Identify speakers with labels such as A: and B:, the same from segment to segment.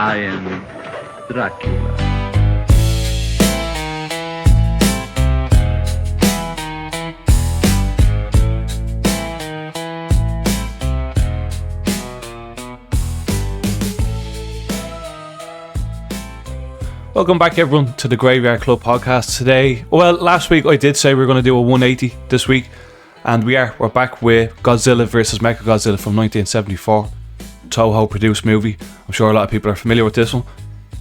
A: I am Dracula.
B: Welcome back, everyone, to the Graveyard Club podcast today. Well, last week I did say we were going to do a 180 this week, and we're back with Godzilla vs. Mechagodzilla from 1974, Toho produced movie. I'm sure a lot of people are familiar with this one.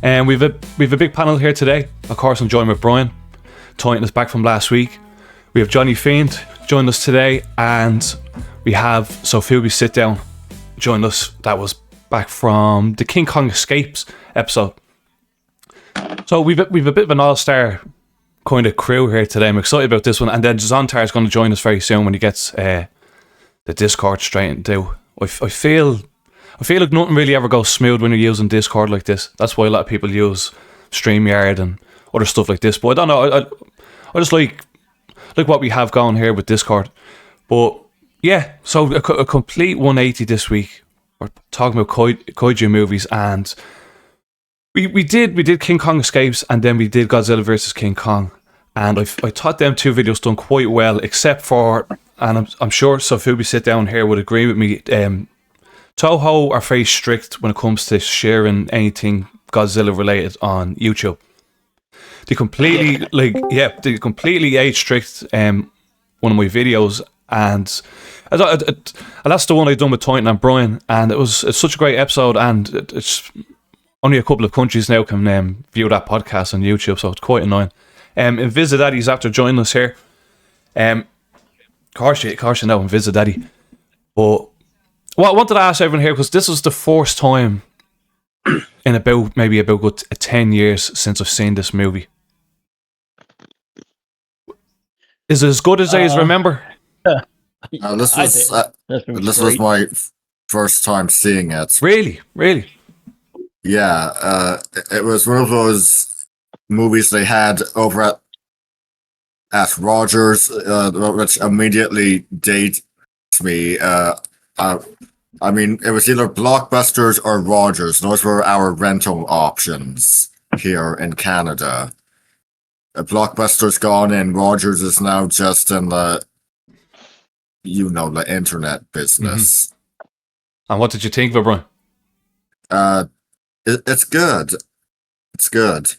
B: And we've a big panel here today. Of course, I'm joined with Bryan. Titan is back from last week. We have Johnny Fiend joined us today, and we have Sofubisitdown joined us. That was back from the King Kong Escapes episode. So we've a bit of an all-star kind of crew here today. I'm excited about this one, and then Zontarr is going to join us very soon when he gets the Discord straightened out. I feel like nothing really ever goes smooth when you're using Discord like this. That's why a lot of people use StreamYard and other stuff like this. But I don't know. I just like what we have going here with Discord. But yeah, so a complete 180 this week. We're talking about kaiju movies, and We did King Kong Escapes, and then we did Godzilla vs. King Kong, and I thought them two videos done quite well, except for, and I'm sure Sofubisitdown here would agree with me, Toho are very strict when it comes to sharing anything Godzilla related on YouTube. They completely age strict one of my videos, and that's the one I done with Titan and Bryan, and it's such a great episode, and it's only a couple of countries now can view that podcast on YouTube, so it's quite annoying. Invisidaddy's after joining us here. Of course you know Invisidaddy. But I wanted to ask everyone here, because this was the first time in about good 10 years since I've seen this movie. Is it as good as I remember?
C: This was my first time seeing it.
B: Really?
C: Yeah, it was one of those movies they had over at Rogers, which immediately dates me. I mean, it was either Blockbusters or Rogers. Those were our rental options here in Canada. Blockbusters gone, and Rogers is now just in the internet business.
B: Mm-hmm. And what did you think of it, Bryan?
C: It's good. It's good.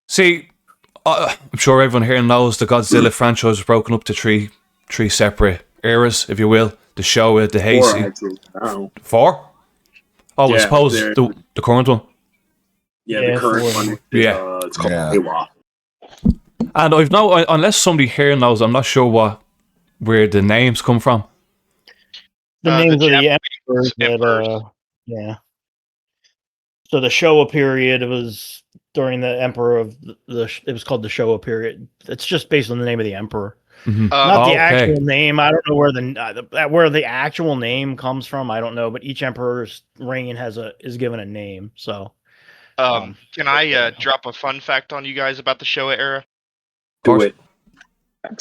B: See, I'm sure everyone here knows the Godzilla franchise was broken up to three separate eras, if you will. The Showa, the Heisei. Four? Oh, yeah, I suppose the current one.
D: Yeah, the current one.
B: Yeah.
D: It's called Ewa.
B: And I've unless somebody here knows, I'm not sure where the names come from.
E: The names of the emperors. Yeah. So the Showa period, it was during the emperor of it was called the Showa period. It's just based on the name of the emperor, not the actual name. I don't know where the actual name comes from. I don't know, but each emperor's reign is given a name. So,
F: can I drop a fun fact on you guys about the Showa era?
D: Do it.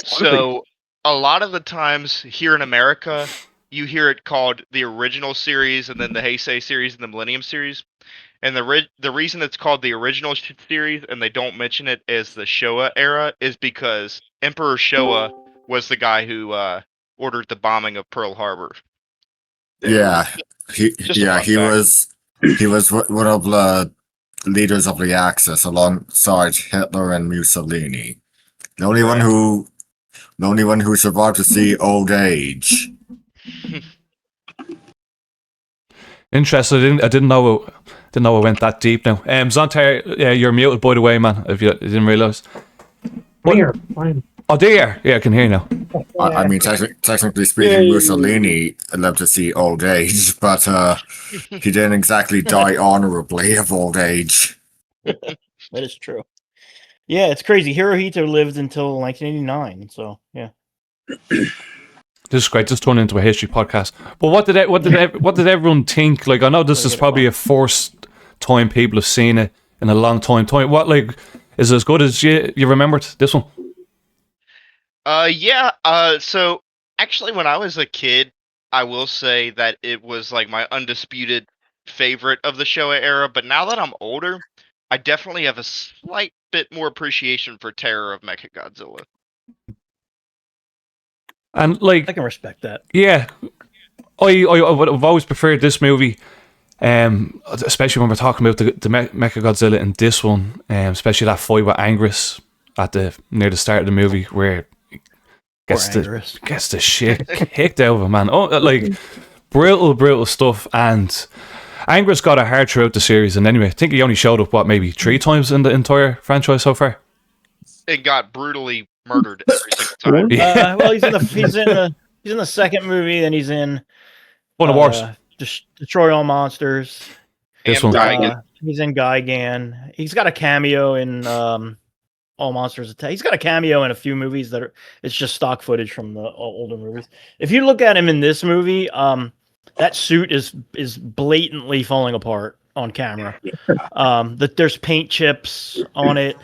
F: So, a lot of the times here in America, you hear it called the original series, and then the Heisei series, and the Millennium series. And the reason it's called the original series, and they don't mention it as the Showa era, is because Emperor Showa was the guy who ordered the bombing of Pearl Harbor.
C: Yeah, he was one of the leaders of the Axis alongside Hitler and Mussolini. The only one who survived to see old age.
B: Interesting. I didn't know it went that deep now. Zontarr, yeah, you're muted, by the way, man, if you didn't realise.
G: Fine.
B: Oh, there. Yeah, I can hear you now.
C: I mean, technically speaking, Mussolini lived to see old age, but he didn't exactly die honorably of old age.
E: That is true. Yeah, it's crazy. Hirohito lived until 1989, so yeah.
B: This is great. Just turned into a history podcast. But what did everyone think? Like, I know this is probably a first time people have seen it in a long time. What, like, is it as good as you remembered this one?
F: Yeah. So actually, when I was a kid, I will say that it was like my undisputed favorite of the Showa era, but now that I'm older, I definitely have a slight bit more appreciation for Terror of Mechagodzilla.
B: And like,
E: I can respect that.
B: yeah, I've always preferred this movie, especially when we're talking about the Mechagodzilla in this one, especially that fight with Anguirus at near the start of the movie where he gets the shit kicked out of him, man. Oh, like brutal stuff. And Anguirus got a hard throughout the series, and anyway, I think he only showed up maybe 3 times in the entire franchise so far.
F: It got brutally murdered every single time.
B: Yeah.
E: Well, he's in the second movie, then he's in
B: One of Wars.
E: Destroy All Monsters.
B: This
F: And
B: one.
F: Gigan.
E: He's in Gigan. He's got a cameo in All Monsters Attack. He's got a cameo in a few movies it's just stock footage from the older movies. If you look at him in this movie, that suit is blatantly falling apart on camera. There's paint chips on it.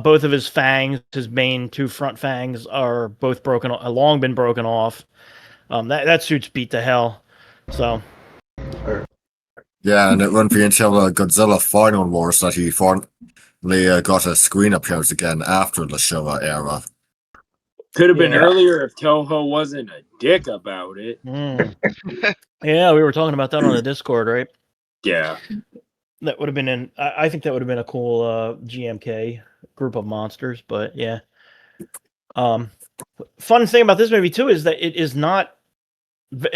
E: Both of his fangs, his main 2 front fangs, are both long been broken off. That suit's beat to hell. So.
C: Yeah, and it wouldn't be until Godzilla Final Wars that he finally got a screen appearance again after the Showa era.
H: Could have been earlier if Toho wasn't a dick about it.
E: Yeah, we were talking about that on the Discord, right?
H: Yeah.
E: That would have been I think that would have been a cool GMK group of monsters, but yeah. Fun thing about this movie too is that it's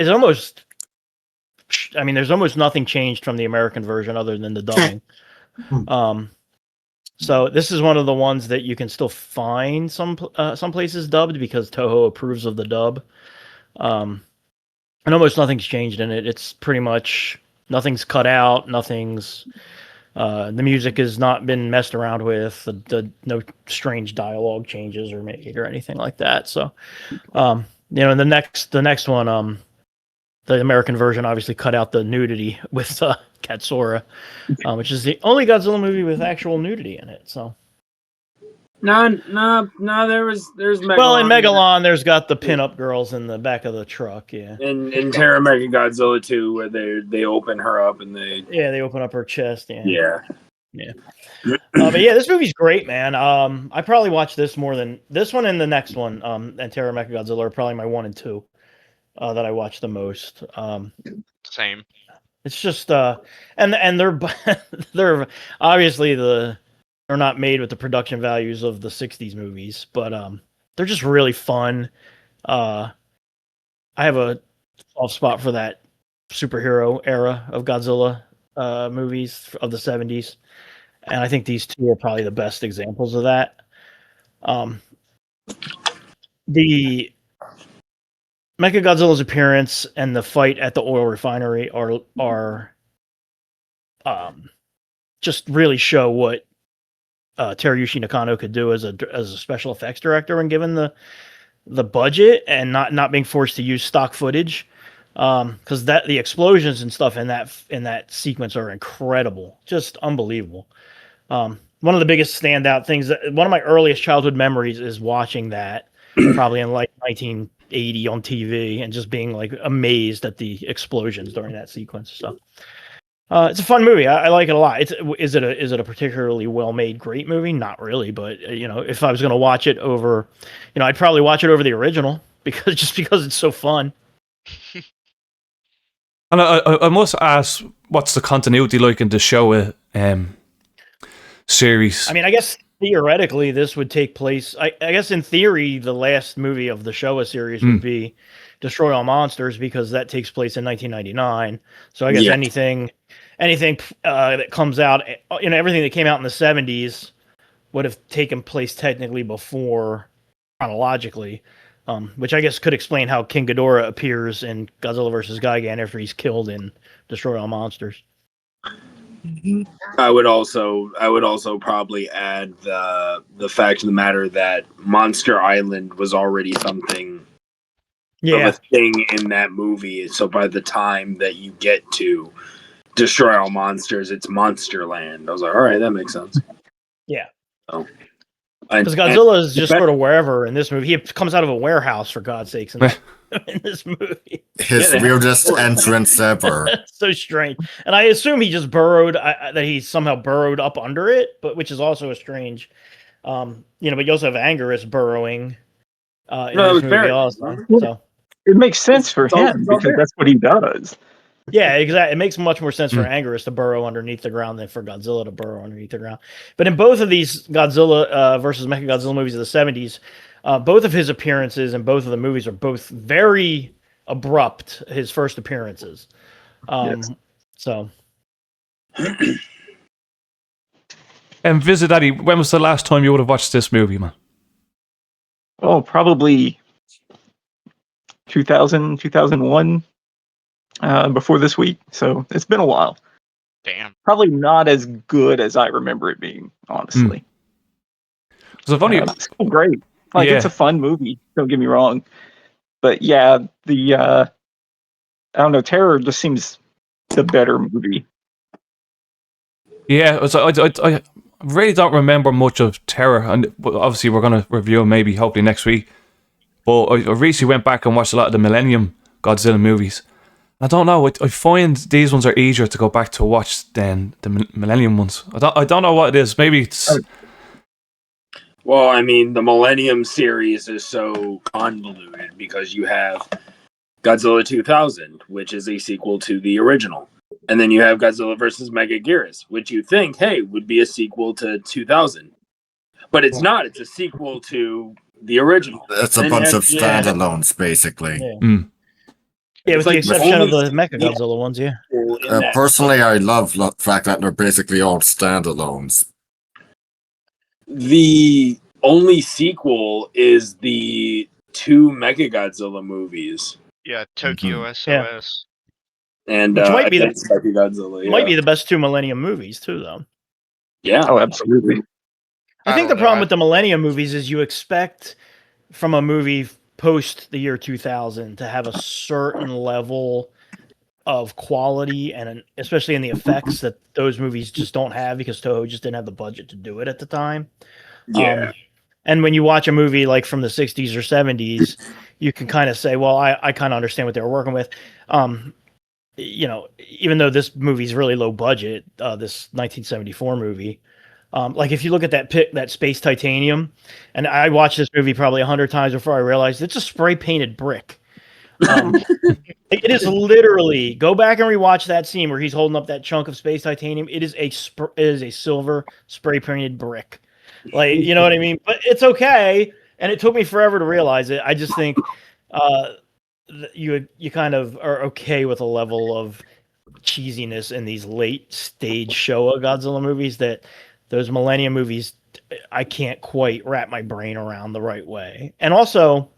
E: almost, I mean, there's almost nothing changed from the American version other than the dubbing. So this is one of the ones that you can still find some places dubbed because Toho approves of the dub. And almost nothing's changed in it. It's pretty much nothing's cut out. Nothing's the music has not been messed around with. No strange dialogue changes or made or anything like that. So, the next one, the American version obviously cut out the nudity with Katsura, which is the only Godzilla movie with actual nudity in it. So.
H: No, there's Megalon.
E: Well, in Megalon, there's got the pinup girls in the back of the truck, yeah.
H: In Terror Mechagodzilla 2, where they open her up and
E: they open up her chest,
H: yeah.
E: But yeah, this movie's great, man. I probably watched this more than this one and the next one. And Terror Mechagodzilla are probably my 1 and 2 that I watch the most.
F: Same.
E: It's just and they're obviously they're not made with the production values of the 60s movies, but they're just really fun. I have a soft spot for that superhero era of Godzilla movies of the 70s, and I think these 2 are probably the best examples of that. The Mechagodzilla's appearance and the fight at the oil refinery are just really show what Teruyushi Nakano could do as a special effects director when given the budget and not being forced to use stock footage, because the explosions and stuff in that sequence are incredible, just unbelievable. One of the biggest standout things, one of my earliest childhood memories is watching that probably in like 1980 on TV and just being like amazed at the explosions during that sequence. So. It's a fun movie. I like it a lot. Is it a particularly well-made, great movie? Not really, but if I was going to watch it over, I'd probably watch it over the original because it's so fun.
B: And I must ask, what's the continuity like in the Showa series?
E: I mean, I guess theoretically this would take place. I guess in theory the last movie of the Showa series would be Destroy All Monsters because that takes place in 1999. So I guess anything that comes out, everything that came out in the 70s would have taken place technically before chronologically, which I guess could explain how King Ghidorah appears in Godzilla vs. Gigan after he's killed in Destroy All Monsters.
H: I would also probably add the fact of the matter that Monster Island was already something of a thing in that movie. So by the time that you get to Destroy All Monsters, it's Monsterland. I was like, all right, that makes sense.
E: Yeah.
H: Oh.
E: Because Godzilla is just sort of wherever in this movie. He comes out of a warehouse, for God's sakes. in this movie.
C: His weirdest entrance ever.
E: So strange. And I assume he just burrowed, that he somehow burrowed up under it, but which is also a strange. But you also have Anguirus burrowing in this movie also. So
I: it makes sense for him because that's what he does.
E: yeah, exactly. It makes much more sense for Anguirus to burrow underneath the ground than for Godzilla to burrow underneath the ground. But in both of these Godzilla versus Mechagodzilla movies of the 70s, both of his appearances in both of the movies are both very abrupt, his first appearances.
I: Yes.
E: So.
B: Invisidaddy, when was the last time you would have watched this movie, man?
I: Oh, probably 2000, 2001. Before this week, so it's been a while.
F: Damn.
I: Probably not as good as I remember it being, honestly.
B: So I've only
I: it's still great. Like it's a fun movie. Don't get me wrong, but yeah, the I don't know, Terror just seems the better movie.
B: Yeah, so I really don't remember much of Terror, and obviously we're gonna review it maybe hopefully next week. But I recently went back and watched a lot of the Millennium Godzilla movies. I don't know. I find these ones are easier to go back to watch than the Millennium ones. I don't know what it is. Maybe it's.
H: Well, I mean, the Millennium series is so convoluted because you have Godzilla 2000, which is a sequel to the original, and then you have Godzilla vs. Mechagodzilla, which you think, hey, would be a sequel to 2000, but it's not. It's a sequel to the original.
C: It's a bunch of standalones, basically.
E: Yeah. Yeah, with the exception of the Mechagodzilla ones, yeah.
C: Personally, I love the fact that they're basically all standalones.
H: The only sequel is the 2 Mechagodzilla movies.
F: Yeah, Tokyo SOS.
H: And
E: which might be
H: Mechagodzilla.
E: Might be the best 2 Millennium movies too, though.
H: Yeah.
I: Oh, absolutely.
E: I think the problem with the Millennium movies is you expect from a movie post the year 2000 to have a certain level of quality and especially in the effects that those movies just don't have because Toho just didn't have the budget to do it at the time.
H: Yeah.
E: And when you watch a movie like from the 60s or 70s, you can kind of say, well, I kind of understand what they were working with. Even though this movie's really low budget, this 1974 movie, like if you look at that Space Titanium, and I watched this movie probably 100 times before I realized it's a spray painted brick. It is literally, go back and rewatch that scene where he's holding up that chunk of Space Titanium. It is a silver spray painted brick. Like, you know what I mean? But it's okay. And it took me forever to realize it. I just think you kind of are okay with a level of cheesiness in these late stage Showa Godzilla movies that those Millennium movies, I can't quite wrap my brain around the right way. And also,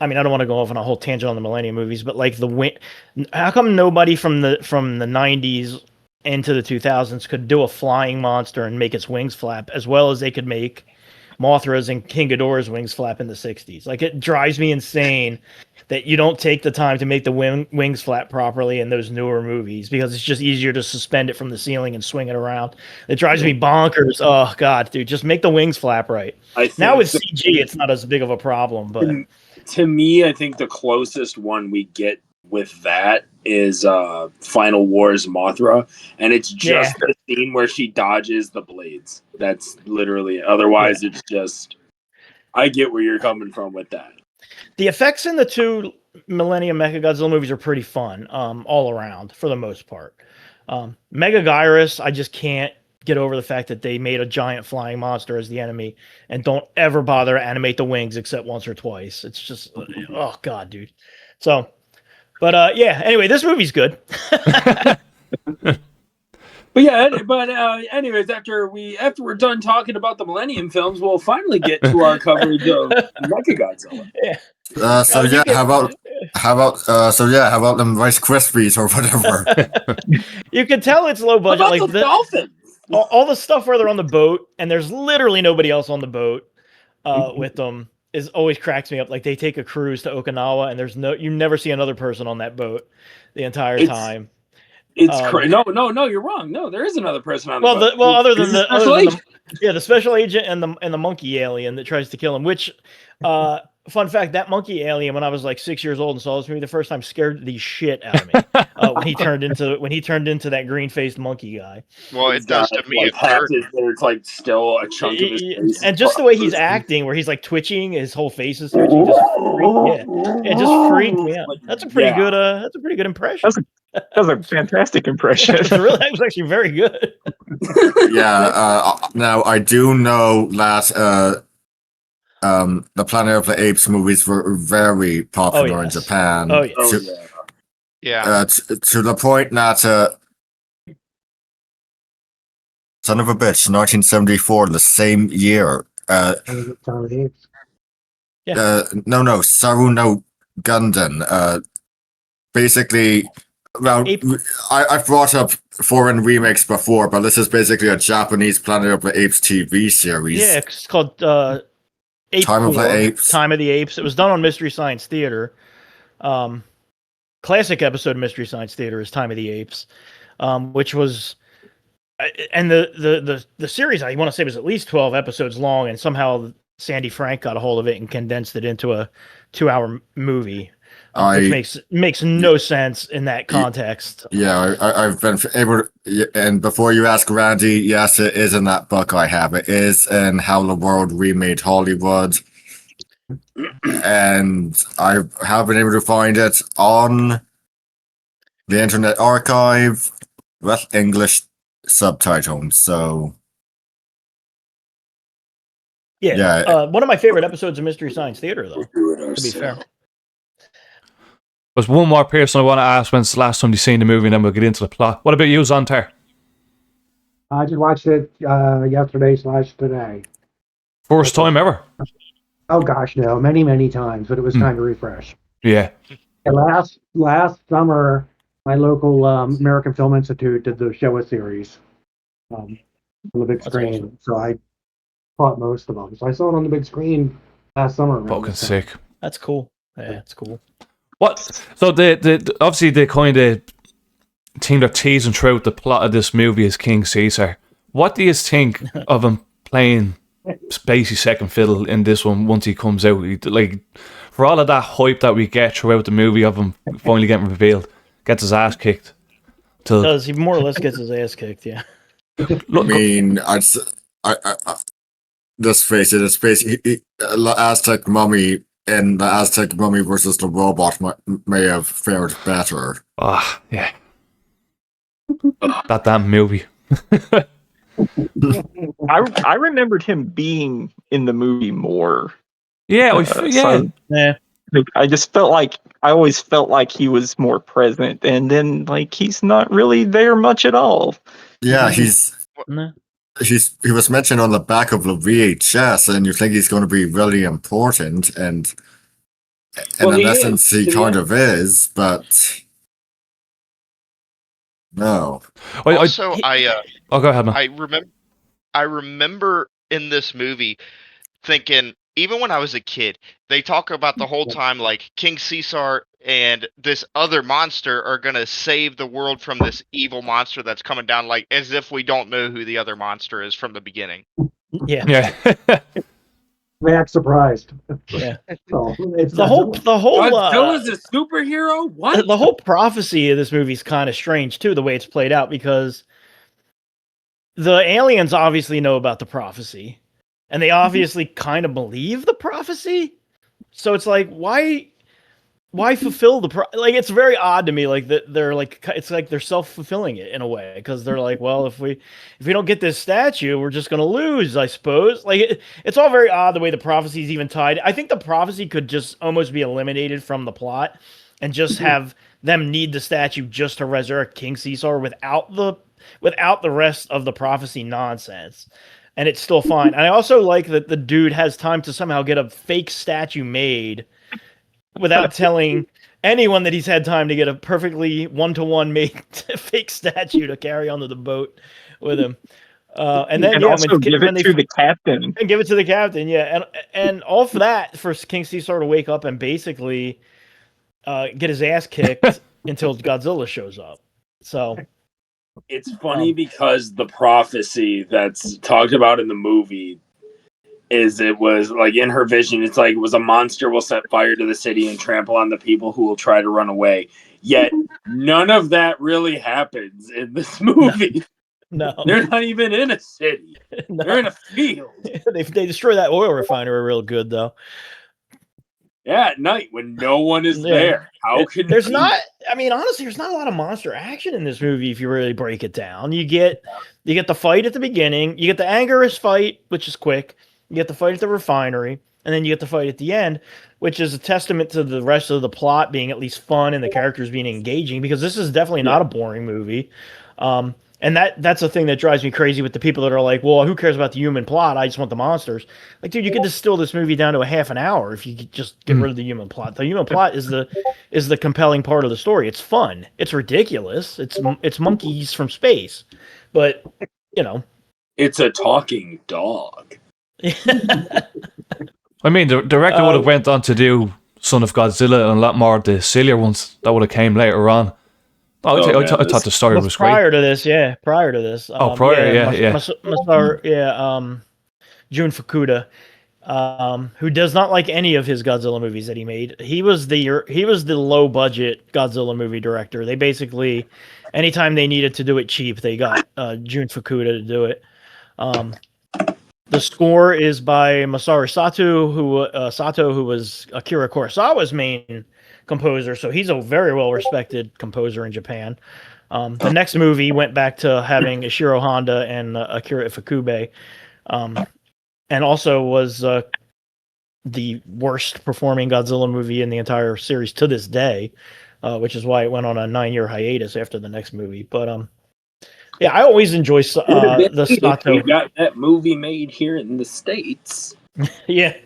E: I mean, I don't want to go off on a whole tangent on the Millennium movies, but like how come nobody from the 90s into the 2000s could do a flying monster and make its wings flap as well as they could make Mothra's and King Ghidorah's wings flap in the 60s? Like, it drives me insane that you don't take the time to make the wings flap properly in those newer movies because it's just easier to suspend it from the ceiling and swing it around. It drives me bonkers. Oh God, dude, just make the wings flap right. Now with CG, it's not as big of a problem, but
H: to me, I think the closest one we get with that is Final Wars Mothra, and it's just the scene where she dodges the blades. That's literally it. Otherwise, it's just, I get where you're coming from with that.
E: The effects in the 2 Millennium Mechagodzilla movies are pretty fun, all around for the most part. Mechagodzilla, I just can't get over the fact that they made a giant flying monster as the enemy and don't ever bother to animate the wings except once or twice. It's just, oh God, dude. So, but anyway, this movie's good.
H: Anyways, after we're done talking about the Millennium films, we'll finally get to our coverage of Mechagodzilla.
E: Yeah.
C: How about them Rice Krispies or whatever?
E: You can tell it's low budget.
H: Like the dolphins.
E: All the stuff where they're on the boat and there's literally nobody else on the boat with them is always cracks me up. Like they take a cruise to Okinawa and you never see another person on that boat the entire time.
H: It's no, you're wrong. No, there is another person on the boat.
E: Other than the special agent and the monkey alien that tries to kill him. Which, fun fact, that monkey alien, when I was like 6 years old and saw this movie the first time, scared the shit out of me. When he turned into that green faced monkey guy.
F: Well, it does to me.
H: There's like still a chunk of his face,
E: and just the way he's acting, where he's like twitching, his whole face is twitching. It just freaked me out. That's a pretty good. That's a pretty good impression.
I: That was a fantastic impression.
E: That was actually very good.
C: Yeah. Now I do know that the Planet of the Apes movies were very popular in Japan.
E: Oh yes.
C: To the point that son of a bitch, 1974, the same year. Saru no Gundam. Basically, well, I've brought up foreign remakes before, but this is basically a Japanese Planet of the Apes TV series.
E: Yeah, it's called Time
C: of the Apes.
E: Time of the Apes. It was done on Mystery Science Theater. Classic episode of Mystery Science Theater is Time of the Apes, which was, and the series I want to say was at least 12 episodes long, and somehow Sandy Frank got a hold of it and condensed it into a 2-hour movie. Which makes no sense in that context.
C: Yeah, I've been able to, and before you ask Randy, yes, it is in that book I have. It is in How the World Remade Hollywood. And I have been able to find it on the Internet Archive with English subtitles, so...
E: Yeah. One of my favorite episodes of Mystery Science Theater, though, to be fair.
B: There's one more person I want to ask. When's the last time you've seen the movie, and then we'll get into the plot. What about you, Zontarr?
G: I just watched it yesterday/today.
B: First time ever?
G: Oh gosh, no, many times, but it was time to refresh.
B: Yeah.
G: Last summer, my local American Film Institute did the Showa series on the big screen, awesome. So I caught most of them. So I saw it on the big screen last summer.
B: Fucking sick.
E: That's cool. Yeah, that's cool.
B: What? So the obviously the kind of thing they're teasing throughout the plot of this movie is King Ceasar. What do you think of him playing Spacey second fiddle in this one once he comes out? Like, for all of that hype that we get throughout the movie of him finally getting revealed, gets his ass kicked.
E: He more or less gets his ass kicked, yeah.
C: I mean, let's face it, it's basically Aztec Mummy. And the Aztec Mummy versus the robot may have fared better.
B: Yeah. That damn movie.
I: I remembered him being in the movie more.
B: Yeah,
I: I just felt like I always felt like he was more present, and then like he's not really there much at all.
C: Yeah, he was mentioned on the back of the VHS, and you think he's going to be really important, and in essence, he kind of is, but no.
F: Also,
B: go ahead, man.
F: I remember in this movie thinking, even when I was a kid, they talk about the whole time like King Ceasar and this other monster are gonna save the world from this evil monster that's coming down, like as if we don't know who the other monster is from the beginning.
E: Yeah.
G: They act surprised.
E: Yeah.
G: So,
E: the whole
H: Godzilla's a superhero? What?
E: The whole prophecy of this movie is kind of strange too, the way it's played out, because the aliens obviously know about the prophecy, and they obviously kind of believe the prophecy. So it's like, why fulfill like, it's very odd to me, like that they're like, it's like they're self-fulfilling it in a way, because they're like, well, if we don't get this statue, we're just gonna lose, I suppose. Like it's all very odd the way the prophecy is even tied. I think the prophecy could just almost be eliminated from the plot and just have them need the statue just to resurrect King Ceasar without the rest of the prophecy nonsense, and it's still fine. And I also like that the dude has time to somehow get a fake statue made without telling anyone that he's had time to get a perfectly one-to-one made fake statue to carry onto the boat with him. And then
I: also give it to the captain.
E: And give it to the captain, yeah. And all for that, for King Ceasar to wake up and basically get his ass kicked until Godzilla shows up. So
H: it's funny because the prophecy that's talked about in the movie is it was like in her vision, it's like it was a monster will set fire to the city and trample on the people who will try to run away. Yet none of that really happens in this movie.
E: no,
H: They're not even in a city.
E: no.
H: They're in a field.
E: they destroy that oil refinery real good though.
H: Yeah, at night when no one is there. How can
E: there's not? I mean, honestly, there's not a lot of monster action in this movie if you really break it down. You get the fight at the beginning, you get the Anguirus fight, which is quick. You get the fight at the refinery, and then you get the fight at the end, which is a testament to the rest of the plot being at least fun and the characters being engaging. Because this is definitely not a boring movie. And that's a thing that drives me crazy with the people that are like, well, who cares about the human plot? I just want the monsters. Like, dude, you could distill this movie down to a half an hour if you could just get rid of the human plot. The human plot is the compelling part of the story. It's fun. It's ridiculous. It's monkeys from space. But, you know.
H: It's a talking dog.
B: I mean, the director would have went on to do Son of Godzilla and a lot more of the sillier ones that would have came later on. I thought the story was great.
E: Prior to this. Jun Fukuda, who does not like any of his Godzilla movies that he made. He was the low budget Godzilla movie director. They basically, anytime they needed to do it cheap, they got Jun Fukuda to do it. The score is by Masaru Sato, who was Akira Kurosawa's main composer, so he's a very well-respected composer in Japan. The next movie went back to having Ishiro Honda and Akira Ifukube, and also was the worst performing Godzilla movie in the entire series to this day, which is why it went on a 9-year hiatus after the next movie. But yeah, I always enjoy the Sato.
H: We got that movie made here in the States.
E: Yeah.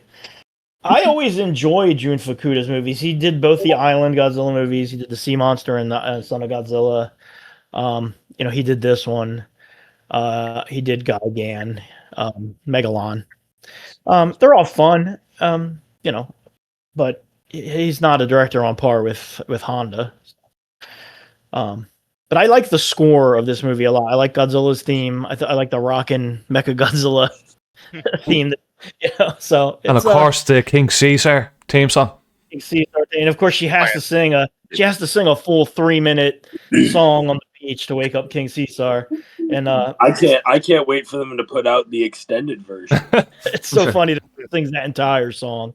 E: I always enjoy Jun Fukuda's movies. He did both the Island Godzilla movies. He did the Sea Monster and the Son of Godzilla. He did this one. He did Gaigan, Megalon. They're all fun, but he's not a director on par with Honda. But I like the score of this movie a lot. I like Godzilla's theme. I like the rockin' Mechagodzilla theme. And
B: of course the King Ceasar theme song.
E: King Ceasar, and of course she has to sing a full 3-minute song on the beach to wake up King Ceasar. And
H: I can't wait for them to put out the extended version.
E: It's so funny that she sings that entire song.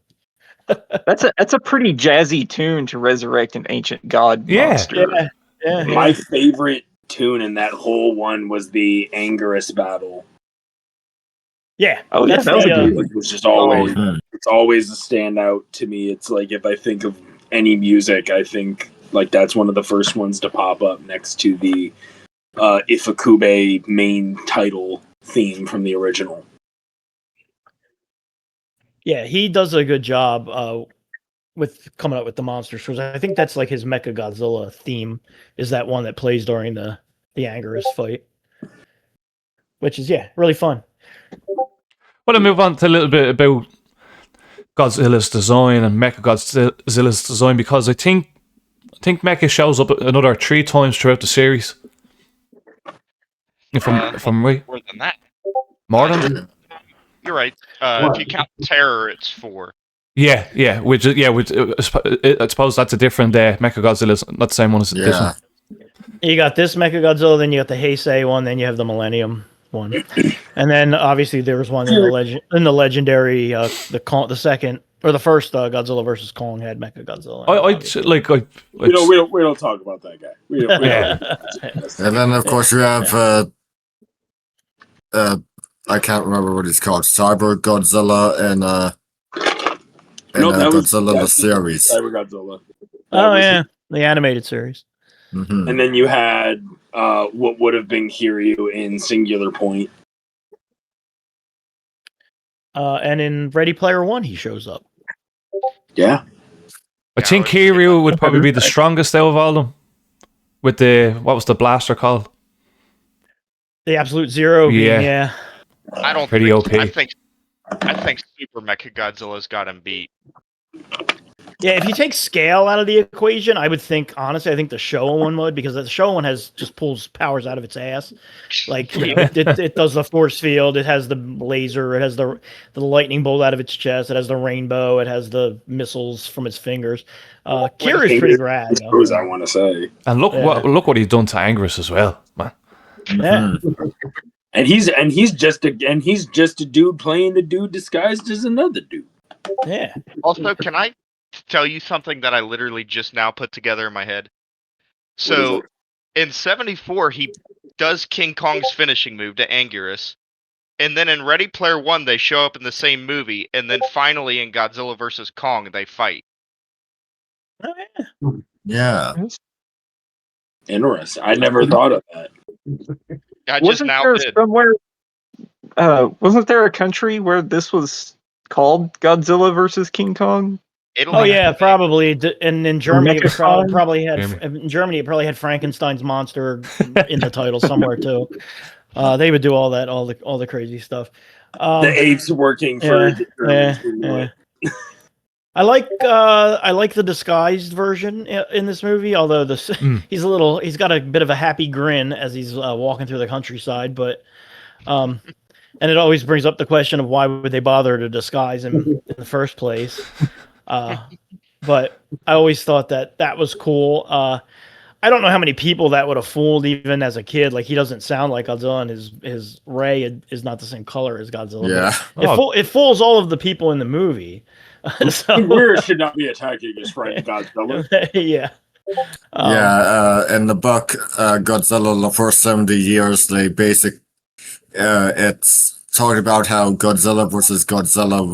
I: That's a pretty jazzy tune to resurrect an ancient god monster.
E: Yeah.
H: My favorite tune in that whole one was the Anguirus battle.
E: Yeah.
I: Oh, yeah, that was a good one.
H: It's just always it's always a standout to me. It's like if I think of any music, I think like that's one of the first ones to pop up next to the Ifukube main title theme from the original.
E: Yeah, he does a good job with coming up with the monsters. I think that's like his Mechagodzilla theme is that one that plays during the Anguirus fight, which is really fun.
B: Well, I'll move on to a little bit about Godzilla's design and Mechagodzilla's design, because I think Mecha shows up another 3 times throughout the series. If I'm right.
F: More than that.
B: More than that?
F: You're right. If you count Terror, it's 4.
B: Yeah. I suppose that's a different Mechagodzilla's not the same one as this one.
E: You got this Mechagodzilla, then you got the Heisei one, then you have the Millennium one, and then obviously there was one in the legendary the second or the first Godzilla versus Kong had Mechagodzilla.
H: We don't talk about that guy. We don't.
C: And then of course you have I can't remember what it's called, Cyber Godzilla and Godzilla the series.
H: Cyber Godzilla.
E: The animated series.
C: Mm-hmm.
H: And then you had what would have been Kiryu in Singular Point.
E: And in Ready Player One, he shows up.
H: Yeah.
B: I think Kiryu would probably be the strongest out of all of them. With what was the blaster called?
E: The Absolute Zero.
B: Yeah.
F: I don't
B: pretty
F: think,
B: OP.
F: I think Super Mechagodzilla's got him beat.
E: Yeah, if you take scale out of the equation, I would think, honestly, I think the Showa one would, because the Showa one just pulls powers out of its ass. Like, it does the force field, it has the laser, it has the lightning bolt out of its chest, it has the rainbow, it has the missiles from its fingers. Kira's pretty rad.
H: I want to say.
B: And look what he's done to Anguirus as well, man.
E: Yeah.
H: And he's just a dude playing the dude disguised as another dude.
E: Yeah.
F: Also, can I tell you something that I literally just now put together in my head? So, in 74, he does King Kong's finishing move to Anguirus, and then in Ready Player One, they show up in the same movie, and then finally in Godzilla vs. Kong, they fight.
E: Oh,
C: Yeah.
H: Interesting. I never thought of that.
F: I just now did.
I: Wasn't there a country where this was called Godzilla versus King Kong?
F: Italy.
E: Oh yeah, probably. And in Germany, it
I: Mechagodzilla?
E: probably had in Germany it probably had Frankenstein's monster in the title somewhere too. They would do all that, all the crazy stuff.
H: The apes working for the Germans.
E: I like the disguised version in this movie. Although he's got a bit of a happy grin as he's walking through the countryside, but and it always brings up the question of why would they bother to disguise him in the first place. But I always thought that was cool. I don't know how many people that would have fooled even as a kid. Like, he doesn't sound like Godzilla, and his ray is not the same color as Godzilla.
C: Yeah.
E: It fools all of the people in the movie.
H: Where should not be attacking his friend Godzilla.
E: Yeah.
C: In the book, Godzilla, the first 70 years, it's talked about how Godzilla versus Godzilla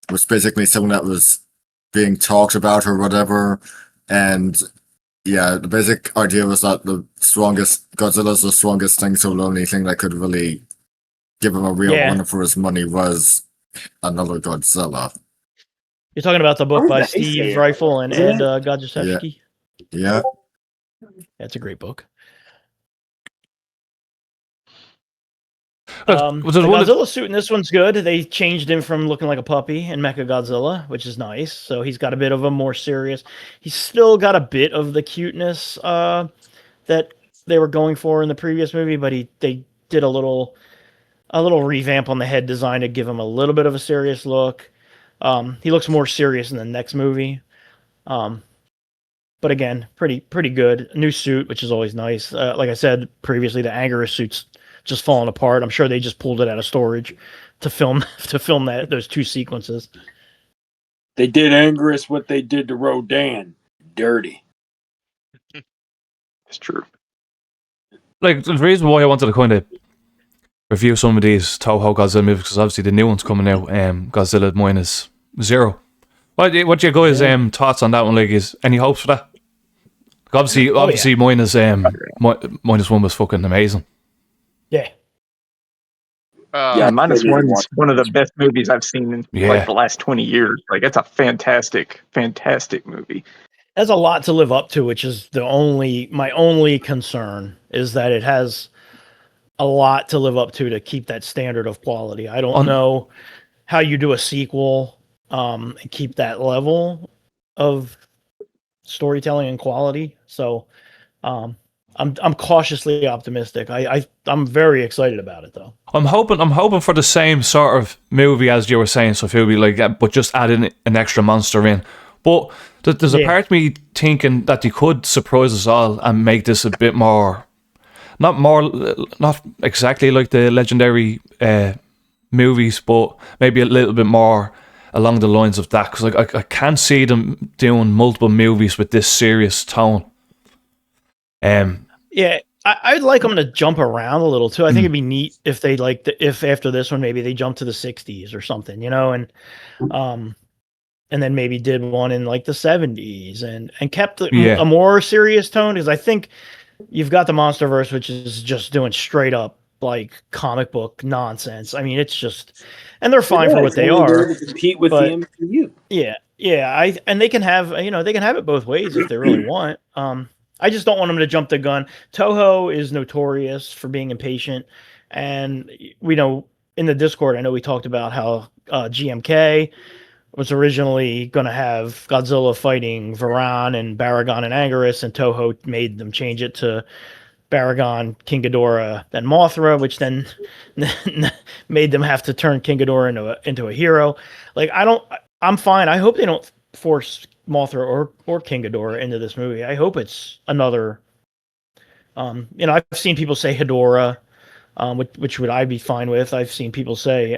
C: was basically something that was being talked about or whatever. And yeah, the basic idea was that Godzilla's the strongest thing, so the only thing that could really give him a real run for his money was another Godzilla.
E: You're talking about the book by Steve Rifle and Ed Godziszewski?
C: Yeah.
E: That's a great book.
B: The
E: Godzilla suit in this one's good. They changed him from looking like a puppy in Mechagodzilla, which is nice. So he's got a bit of a more serious. He's still got a bit of the cuteness that they were going for in the previous movie, but they did a little revamp on the head design to give him a little bit of a serious look. He looks more serious in the next movie. But again, pretty good. New suit, which is always nice. Like I said previously, the Anguirus suit's just falling apart. I'm sure they just pulled it out of storage to film those two sequences.
H: They did Anguirus what they did to Rodan. Dirty.
I: It's true.
B: Like, the reason why I wanted to kind of review some of these Toho Godzilla movies, because obviously the new one's coming out, Godzilla Minus Zero. What your guys' thoughts on that one? Like, is any hopes for that? Obviously, Minus One was fucking amazing.
E: Yeah.
I: Minus One is one of the best movies I've seen in like the last 20 years. Like, it's a fantastic movie.
E: It has a lot to live up to, which is my only concern is that it has a lot to live up to keep that standard of quality. I don't know how you do a sequel and keep that level of storytelling and quality. So I'm cautiously optimistic. I'm very excited about it though.
B: I'm hoping for the same sort of movie as you were saying, Sofubi, like that, but just adding an extra monster in. But there's a part of me thinking that they could surprise us all and make this a bit more, not exactly like the legendary movies, but maybe a little bit more along the lines of that. Because I can't see them doing multiple movies with this serious tone.
E: Yeah, I'd like them to jump around a little too. I think it'd be neat if they if after this one maybe they jump to the 60s or something, and then maybe did one in like the 70s and kept a more serious tone, because I think you've got the monsterverse, which is just doing straight up like comic book nonsense. I mean, it's just, and they're fine for what they are.
H: Compete with the MCU.
E: Yeah. And they can have it both ways if they really want. I just don't want them to jump the gun. Toho is notorious for being impatient, and we know in the Discord, I know we talked about how GMK was originally going to have Godzilla fighting Varan and Baragon and Anguirus, and Toho made them change it to Baragon, King Ghidorah, then Mothra, which then made them have to turn King Ghidorah into a hero. Like, I'm fine. I hope they don't force Mothra or King Ghidorah into this movie. I hope it's another. I've seen people say Hedorah, which would I be fine with. I've seen people say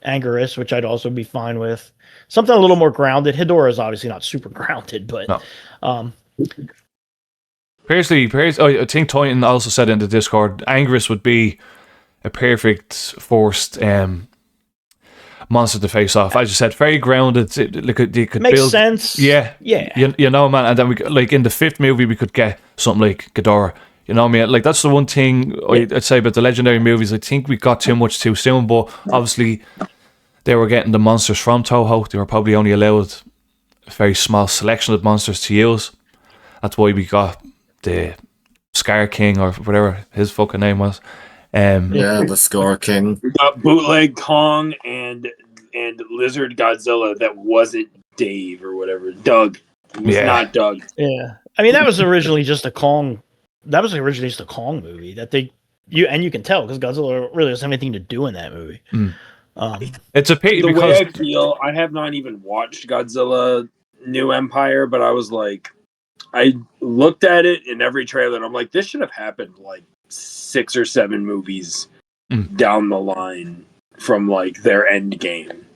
E: Anguirus, which I'd also be fine with. Something a little more grounded. Hedorah is obviously not super grounded, but
B: no. Personally, I think Toynton also said in the Discord, Anguirus would be a perfect forced monster to face off. As you said, very grounded. You could
E: makes
B: build
E: sense.
B: Yeah. You know, man. And then like in the 5th movie, we could get something like Ghidorah. You know what I mean? Like, that's the one thing I'd say about the legendary movies. I think we got too much too soon, but obviously they were getting the monsters from Toho. They were probably only allowed a very small selection of monsters to use. That's why we got the Scar King, or whatever his fucking name was.
C: The Scar King.
H: We got bootleg Kong and Lizard Godzilla that wasn't Dave or whatever. Doug. It was not Doug.
E: Yeah. I mean, that was originally just a Kong. That was originally just a Kong movie that you can tell because Godzilla really doesn't have anything to do in that movie.
B: It's a pity
H: the
B: because
H: way I feel, I have not even watched Godzilla New Empire, but I was like, I looked at it in every trailer and I'm like, this should have happened like 6 or 7 movies down the line from like their end game.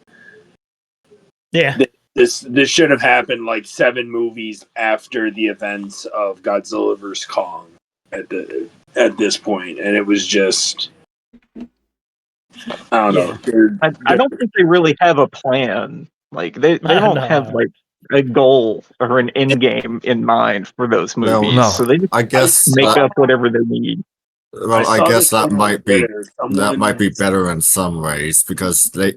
E: Yeah.
H: This should have happened like 7 movies after the events of Godzilla vs. Kong at this point, and it was just, I don't know.
I: I don't think they really have a plan. Like they don't have like a goal or an end game in mind for those movies.
B: No.
I: So they just make up whatever they need.
C: Well, I guess that might be better in some ways because they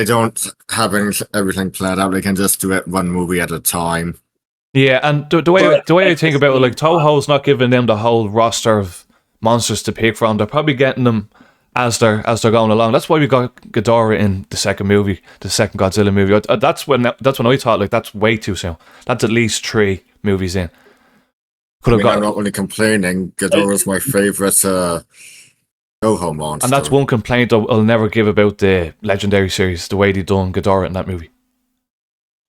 C: don't have everything planned out. They can just do it one movie at a time.
B: Yeah, and the way I think about it, like, Toho's not giving them the whole roster of monsters to pick from. They're probably getting them as they're going along. That's why we got Ghidorah in the second movie, the second Godzilla movie. That's when I thought, like, that's way too soon. That's at least 3 movies in.
C: I'm not really complaining. Ghidorah's my favorite Toho monster.
B: And that's one complaint I'll never give about the Legendary series, the way they done Ghidorah in that movie.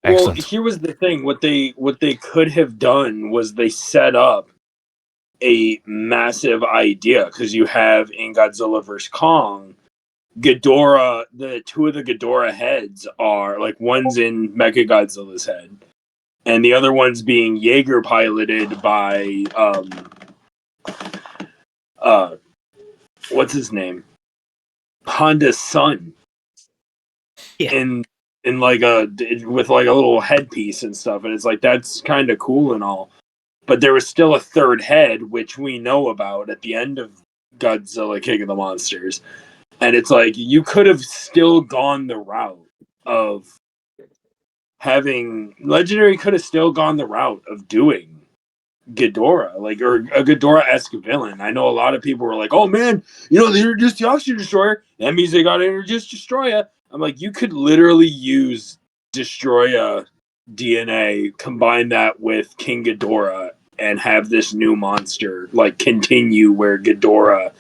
B: Excellent.
H: Well, here was the thing. What they could have done was they set up a massive idea, because you have in Godzilla vs. Kong, Ghidorah, the 2 of the Ghidorah heads are, like, one's in Mechagodzilla's head, and the other one's being Jaeger piloted by, what's his name? Honda's son. Yeah. In like with like a little headpiece and stuff, and it's like, that's kind of cool and all, but there was still a 3rd head, which we know about at the end of Godzilla King of the Monsters, and it's like, you could have still gone the route of having Legendary, could have still gone the route of doing Ghidorah, like, or a Ghidorah-esque villain. I know a lot of people were like, oh man, they introduced the Oxygen Destroyer, that means they got to introduce Destroyer. I'm like, you could literally use Destroya DNA, combine that with King Ghidorah, and have this new monster, like, continue where Ghidorah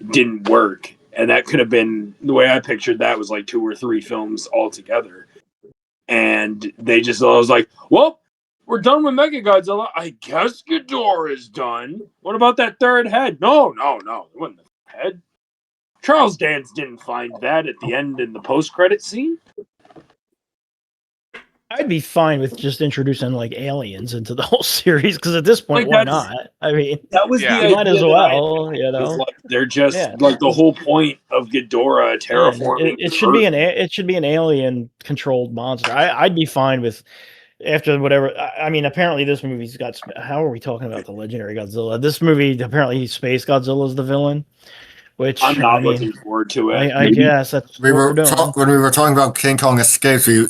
H: didn't work. And that could have been, the way I pictured that was like 2 or 3 films altogether. And I was like, well, we're done with Mechagodzilla. I guess Ghidorah is done. What about that 3rd head? No. It wasn't the head. Charles Dance didn't find that at the end in the post-credit scene.
E: I'd be fine with just introducing, like, aliens into the whole series, because at this point, why not? I mean,
H: that was the idea.
E: Might as well,
H: Like, they're just like the whole point of Ghidorah terraforming.
E: It should be an alien-controlled monster. I'd be fine with, after whatever. I mean, apparently this movie's got. How are we talking about the Legendary Godzilla? This movie, apparently, Space Godzilla is the villain. Which
H: I'm not looking forward to it.
E: I guess that's
C: when we were talking about King Kong Escapes, we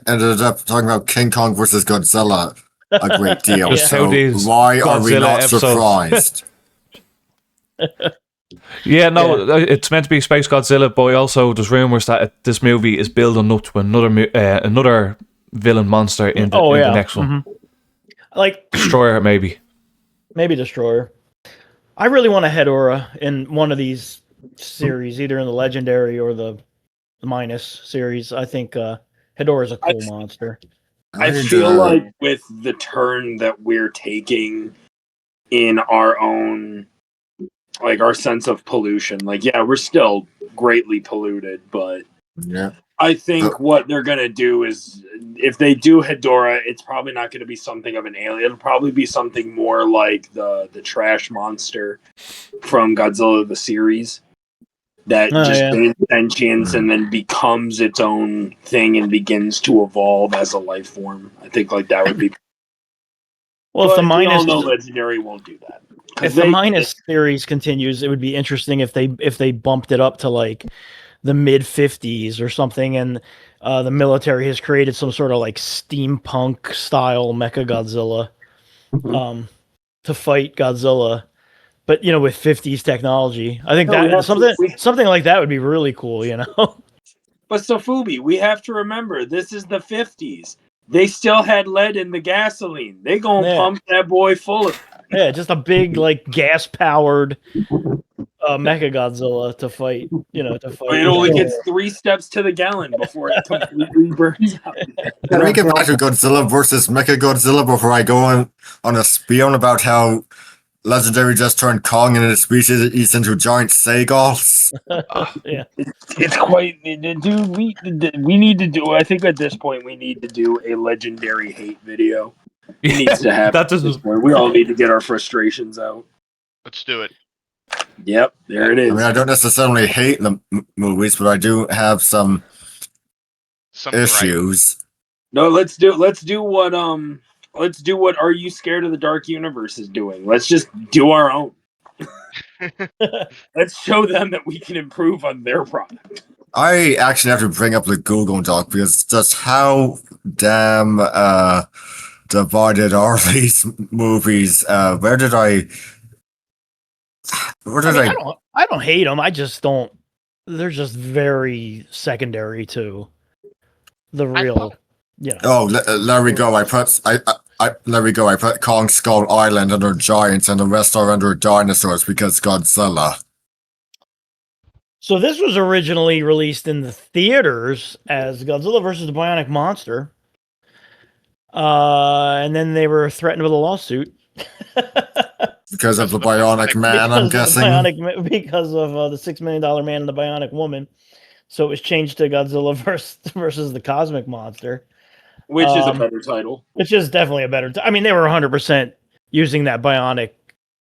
C: ended up talking about King Kong versus Godzilla a great deal. So why are we not surprised?
B: Yeah, no, it's meant to be Space Godzilla, but also there's rumors that this movie is building up to another villain monster in the next one.
E: Like
B: Destroyer, maybe.
E: Maybe Destroyer. I really want a Hedorah in one of these series, either in the Legendary or the Minus series. I think Hedorah is a cool monster.
H: I feel like with the turn that we're taking in our own, like our sense of pollution, like, yeah, we're still greatly polluted, but I think what they're going to do is, if they do Hedorah, it's probably not going to be something of an alien. It'll probably be something more like the trash monster from Godzilla the series that gains sentience and then becomes its own thing and begins to evolve as a life form. I think like that would be.
E: Well, if the Minus,
H: we all know Legendary won't do that.
E: If the Minus series continues, it would be interesting if they bumped it up to like the mid 50s or something, and the military has created some sort of like steampunk style Mechagodzilla to fight Godzilla, but with 50s technology. I think something like that would be really cool,
H: But Sofubi, we have to remember, this is the 50s. They still had lead in the gasoline. They gonna pump that boy full of it.
E: Yeah, just a big like gas powered Mechagodzilla to fight.
H: It only gets 3 steps to the gallon before it completely burns out.
C: Can we get back to Godzilla versus Mechagodzilla before I go on a spiel about how Legendary just turned Kong and his species into giant seagulls?
E: Yeah,
H: it's quite, dude. We need to do. I think at this point we need to do a Legendary hate video. It needs to happen. That doesn't. We all need to get our frustrations out.
F: Let's do it.
H: Yep, there it is.
C: I mean, I don't necessarily hate the movies, but I do have some issues.
H: Right. No, let's do what Are You Scared of the Dark Universe is doing. Let's just do our own. Let's show them that we can improve on their product.
C: I actually have to bring up the Google Doc because just how damn divided are these movies? I
E: don't hate them. I just don't. They're just very secondary to the real.
C: Oh, there we go. I put Kong Skull Island under giants, and the rest are under dinosaurs because Godzilla.
E: So this was originally released in the theaters as Godzilla versus the Bionic Monster, and then they were threatened with a lawsuit
C: because of the Bionic Man. I'm guessing
E: because of the $6 million Man and the Bionic Woman. So it was changed to Godzilla versus the Cosmic Monster.
H: Which is a better title.
E: Which is definitely a better I mean, they were 100% using that Bionic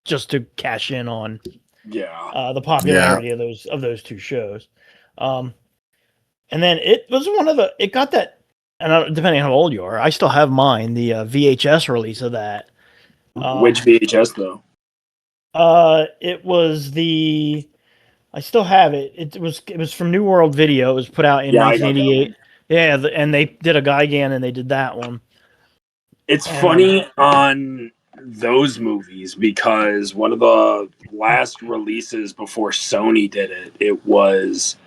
E: just to cash in on the popularity of those two shows. And then it was it got that, and depending on how old you are, I still have mine, the VHS release of that.
H: Which VHS though?
E: It was I still have it. It was from New World Video. It was put out in 1988. Yeah, and they did a Gigan, and they did that one.
H: It's funny on those movies because one of the last releases before Sony did it was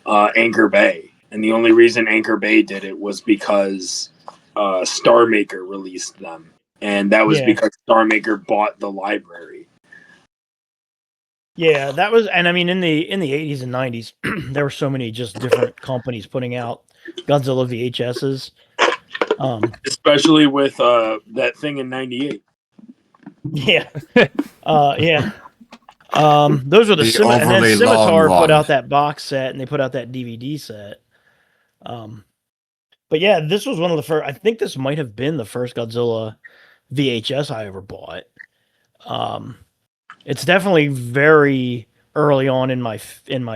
H: Anchor Bay. And the only reason Anchor Bay did it was because Star Maker released them. And that was because Star Maker bought the library.
E: Yeah, that was, and I mean, in the 80s and 90s, there were so many just different companies putting out Godzilla VHSs.
H: Especially with that thing in 98.
E: Yeah. Those were the and then Scimitar put out that box set, and they put out that DVD set. But yeah, this was one of the first. I think this might have been the first Godzilla VHS I ever bought. It's definitely very early on in my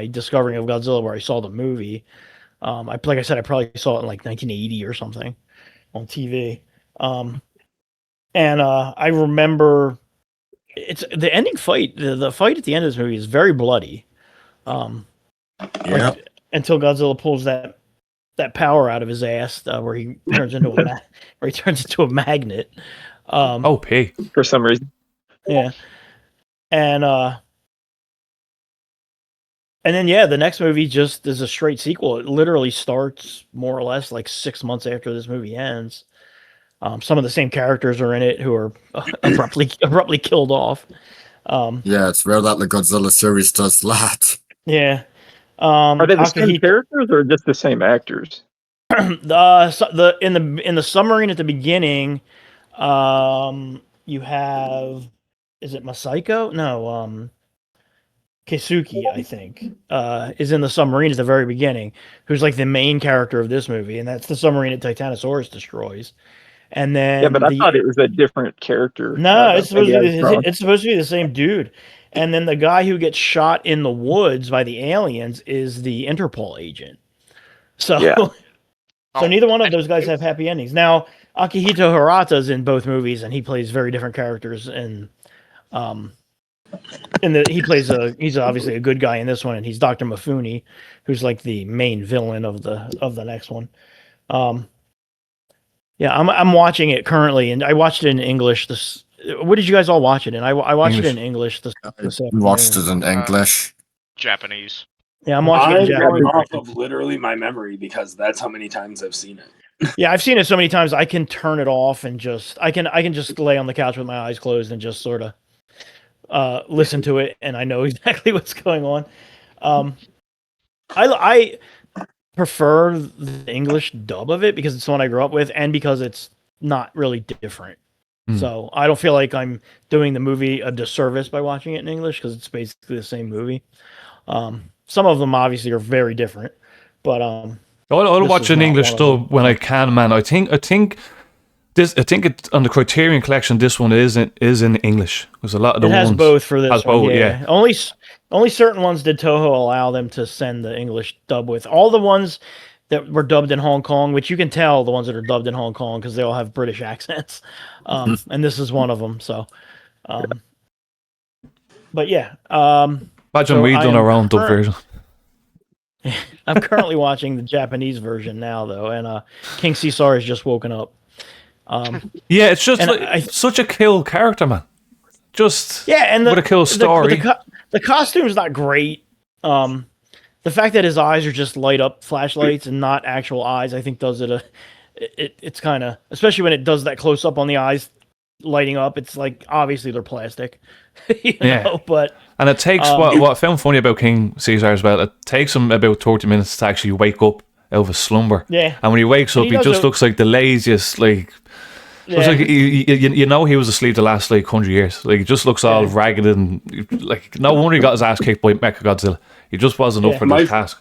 E: discovering of Godzilla where I saw the movie. Like I said, I probably saw it in like 1980 or something on TV. And I remember it's the ending fight. The fight at the end of this movie is very bloody. Until Godzilla pulls that power out of his ass, where he turns into a magnet.
B: For some reason.
E: Yeah. And And then the next movie just is a straight sequel. It literally starts more or less like 6 months after this movie ends. Some of the same characters are in it who are abruptly killed off.
C: It's rare that the Godzilla series does that.
E: Yeah.
I: Are they the same characters or just the same actors?
E: In the submarine at the beginning, you have, is it Masaiko? No, Keisuke, I think, is in the submarine at the very beginning, who's like the main character of this movie, and that's the submarine that Titanosaurus destroys. And then
I: but I thought it was a different character.
E: No, it's supposed to be the same dude. And then the guy who gets shot in the woods by the aliens is the Interpol agent. So, so neither one of those guys have happy endings. Now, Akihito Hirata's in both movies, and he plays very different characters. And he's obviously a good guy in this one, and he's Dr. Mifune, who's like the main villain of the next one. I'm watching it currently, and I watched it in English. What did you guys all watch it in? I watched it in English.
C: Watched it in English.
F: Japanese.
E: Yeah, I'm watching it in Japanese.
H: Going off of literally my memory because that's how many times I've seen it.
E: Yeah, I've seen it so many times I can turn it off and I can just lay on the couch with my eyes closed and just sort of listen to it, and I know exactly what's going on. I prefer the English dub of it because it's the one I grew up with, and because it's not really different. So I don't feel like I'm doing the movie a disservice by watching it in English because it's basically the same movie. Some of them obviously are very different, but
B: I'll watch an English dub when I can, man. I think it's on the Criterion Collection. This one is in English. There's a lot of the ones.
E: It has both for this one.
B: Both, yeah.
E: Only certain ones did Toho allow them to send the English dub with. All the ones that were dubbed in Hong Kong, which you can tell the ones that are dubbed in Hong Kong because they all have British accents, and this is one of them. So, but yeah.
B: Imagine we done our own dub version.
E: I'm currently watching the Japanese version now, though, and King Ceasar has just woken up.
B: It's just such a cool character, man. And
E: with
B: a cool story.
E: The costume's not great. The fact that his eyes are just light up flashlights and not actual eyes, I think does it. It's kind of, especially when it does that close up on the eyes lighting up. It's like obviously they're plastic, you know. But
B: and it takes what I found funny about King Ceasar as well. It takes him about 30 minutes to actually wake up out of a slumber.
E: Yeah,
B: and when he wakes up, he just looks like the laziest. Like it's like you know he was asleep the last 100 years. Like he just looks all ragged and like no wonder he got his ass kicked by Mechagodzilla. He just wasn't up for the task.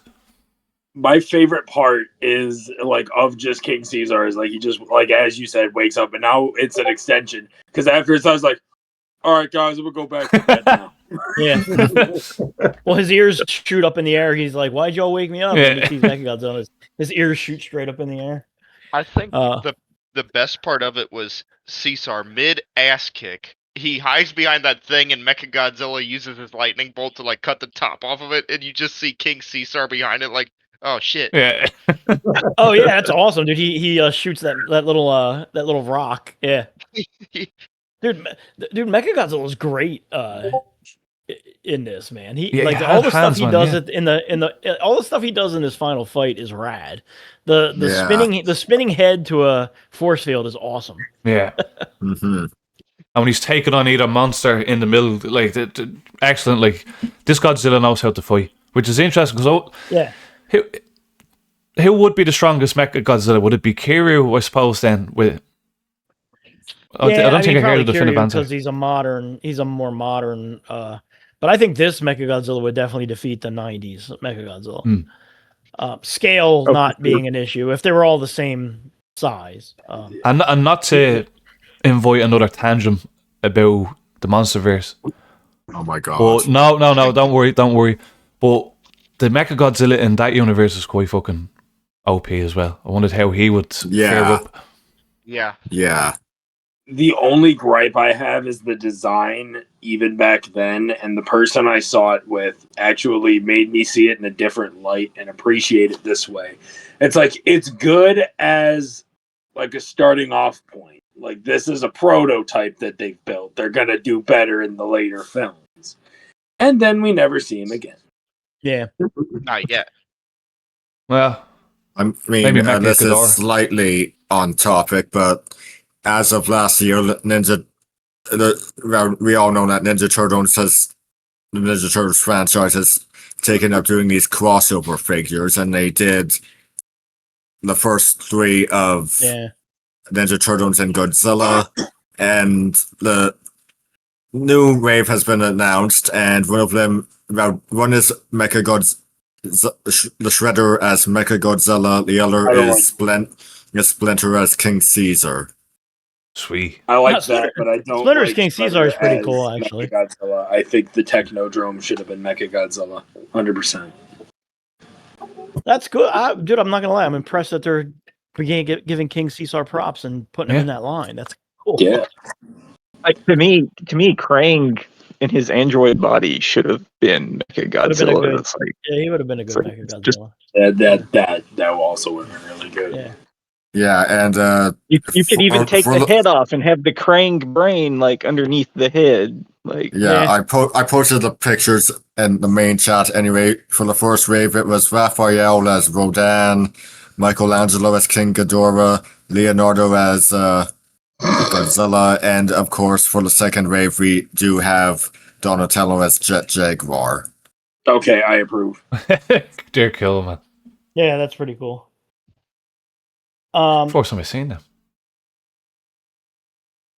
H: My favorite part is of just King Ceasar is he just as you said wakes up, and now it's an extension because afterwards I was like, all right guys, we'll go back to bed now.
E: Yeah. Well, his ears shoot up in the air. He's like, why'd y'all wake me up? And he sees Mechagodzilla. His ears shoot straight up in the air.
F: I think the best part of it was Ceasar mid ass kick. He hides behind that thing, and Mechagodzilla uses his lightning bolt to cut the top off of it, and you just see King Ceasar behind it, oh shit.
B: Yeah.
E: Oh yeah, that's awesome, dude. He shoots that little rock. Yeah. Dude, Mechagodzilla is great in this, man. All the stuff he does all the stuff he does in this final fight is rad. The spinning head to a force field is awesome.
B: Yeah.
C: Mm-hmm.
B: And when he's taking on either monster in the middle, excellent. This Godzilla knows how to fight, which is interesting because who would be the strongest Mechagodzilla? Would it be Kiryu, I suppose? Then I don't think I heard the definitive answer
E: because he's a more modern. But I think this Mechagodzilla would definitely defeat the '90s Mechagodzilla. Scale not being an issue if they were all the same size.
B: And not to invite another tangent about the monsterverse.
C: Oh my god!
B: But no, don't worry. But the Mechagodzilla in that universe is quite fucking OP as well. I wondered how he would fare up.
F: Yeah.
H: The only gripe I have is the design, even back then, and the person I saw it with actually made me see it in a different light and appreciate it this way. It's good as a starting off point. This is a prototype that they've built. They're gonna do better in the later films, and then we never see him again.
E: Yeah.
F: Not yet.
B: Well,
C: I mean,
B: maybe
C: this is
B: Mechagodzilla.
C: slightly on topic, but as of last year, we all know that the Ninja Turtles franchise has taken up doing these crossover figures, and they did the first 3 of Ninja Turtles and Godzilla, and the new wave has been announced, and one of them, one is Mechagodzilla, the Shredder as Mechagodzilla, the other is Splinter as King Caesar.
B: Sweet.
H: I like that, but I don't.
E: Splinter's
H: like
E: King Ceasar is pretty
H: as
E: cool, actually.
H: Mechagodzilla. I think the Technodrome should have been Mechagodzilla, 100%.
E: That's good, dude. I'm not gonna lie. I'm impressed that they're giving King Ceasar props and putting him in that line. That's cool.
H: Yeah.
I: Like, to me, Krang in his android body should have been Mechagodzilla.
E: Yeah, he would have been a good Mechagodzilla.
H: That also would have been really good.
E: Yeah.
C: Yeah, and
I: you could even take the head off and have the Krang brain like underneath the head. Like,
C: I posted the pictures in the main chat anyway. For the first wave, it was Raphael as Rodan, Michelangelo as King Ghidorah, Leonardo as Godzilla, and of course for the second wave we do have Donatello as Jet Jaguar.
H: Okay, I approve.
B: Dear kill, man.
E: Yeah, that's pretty cool.
B: First time I've seen them.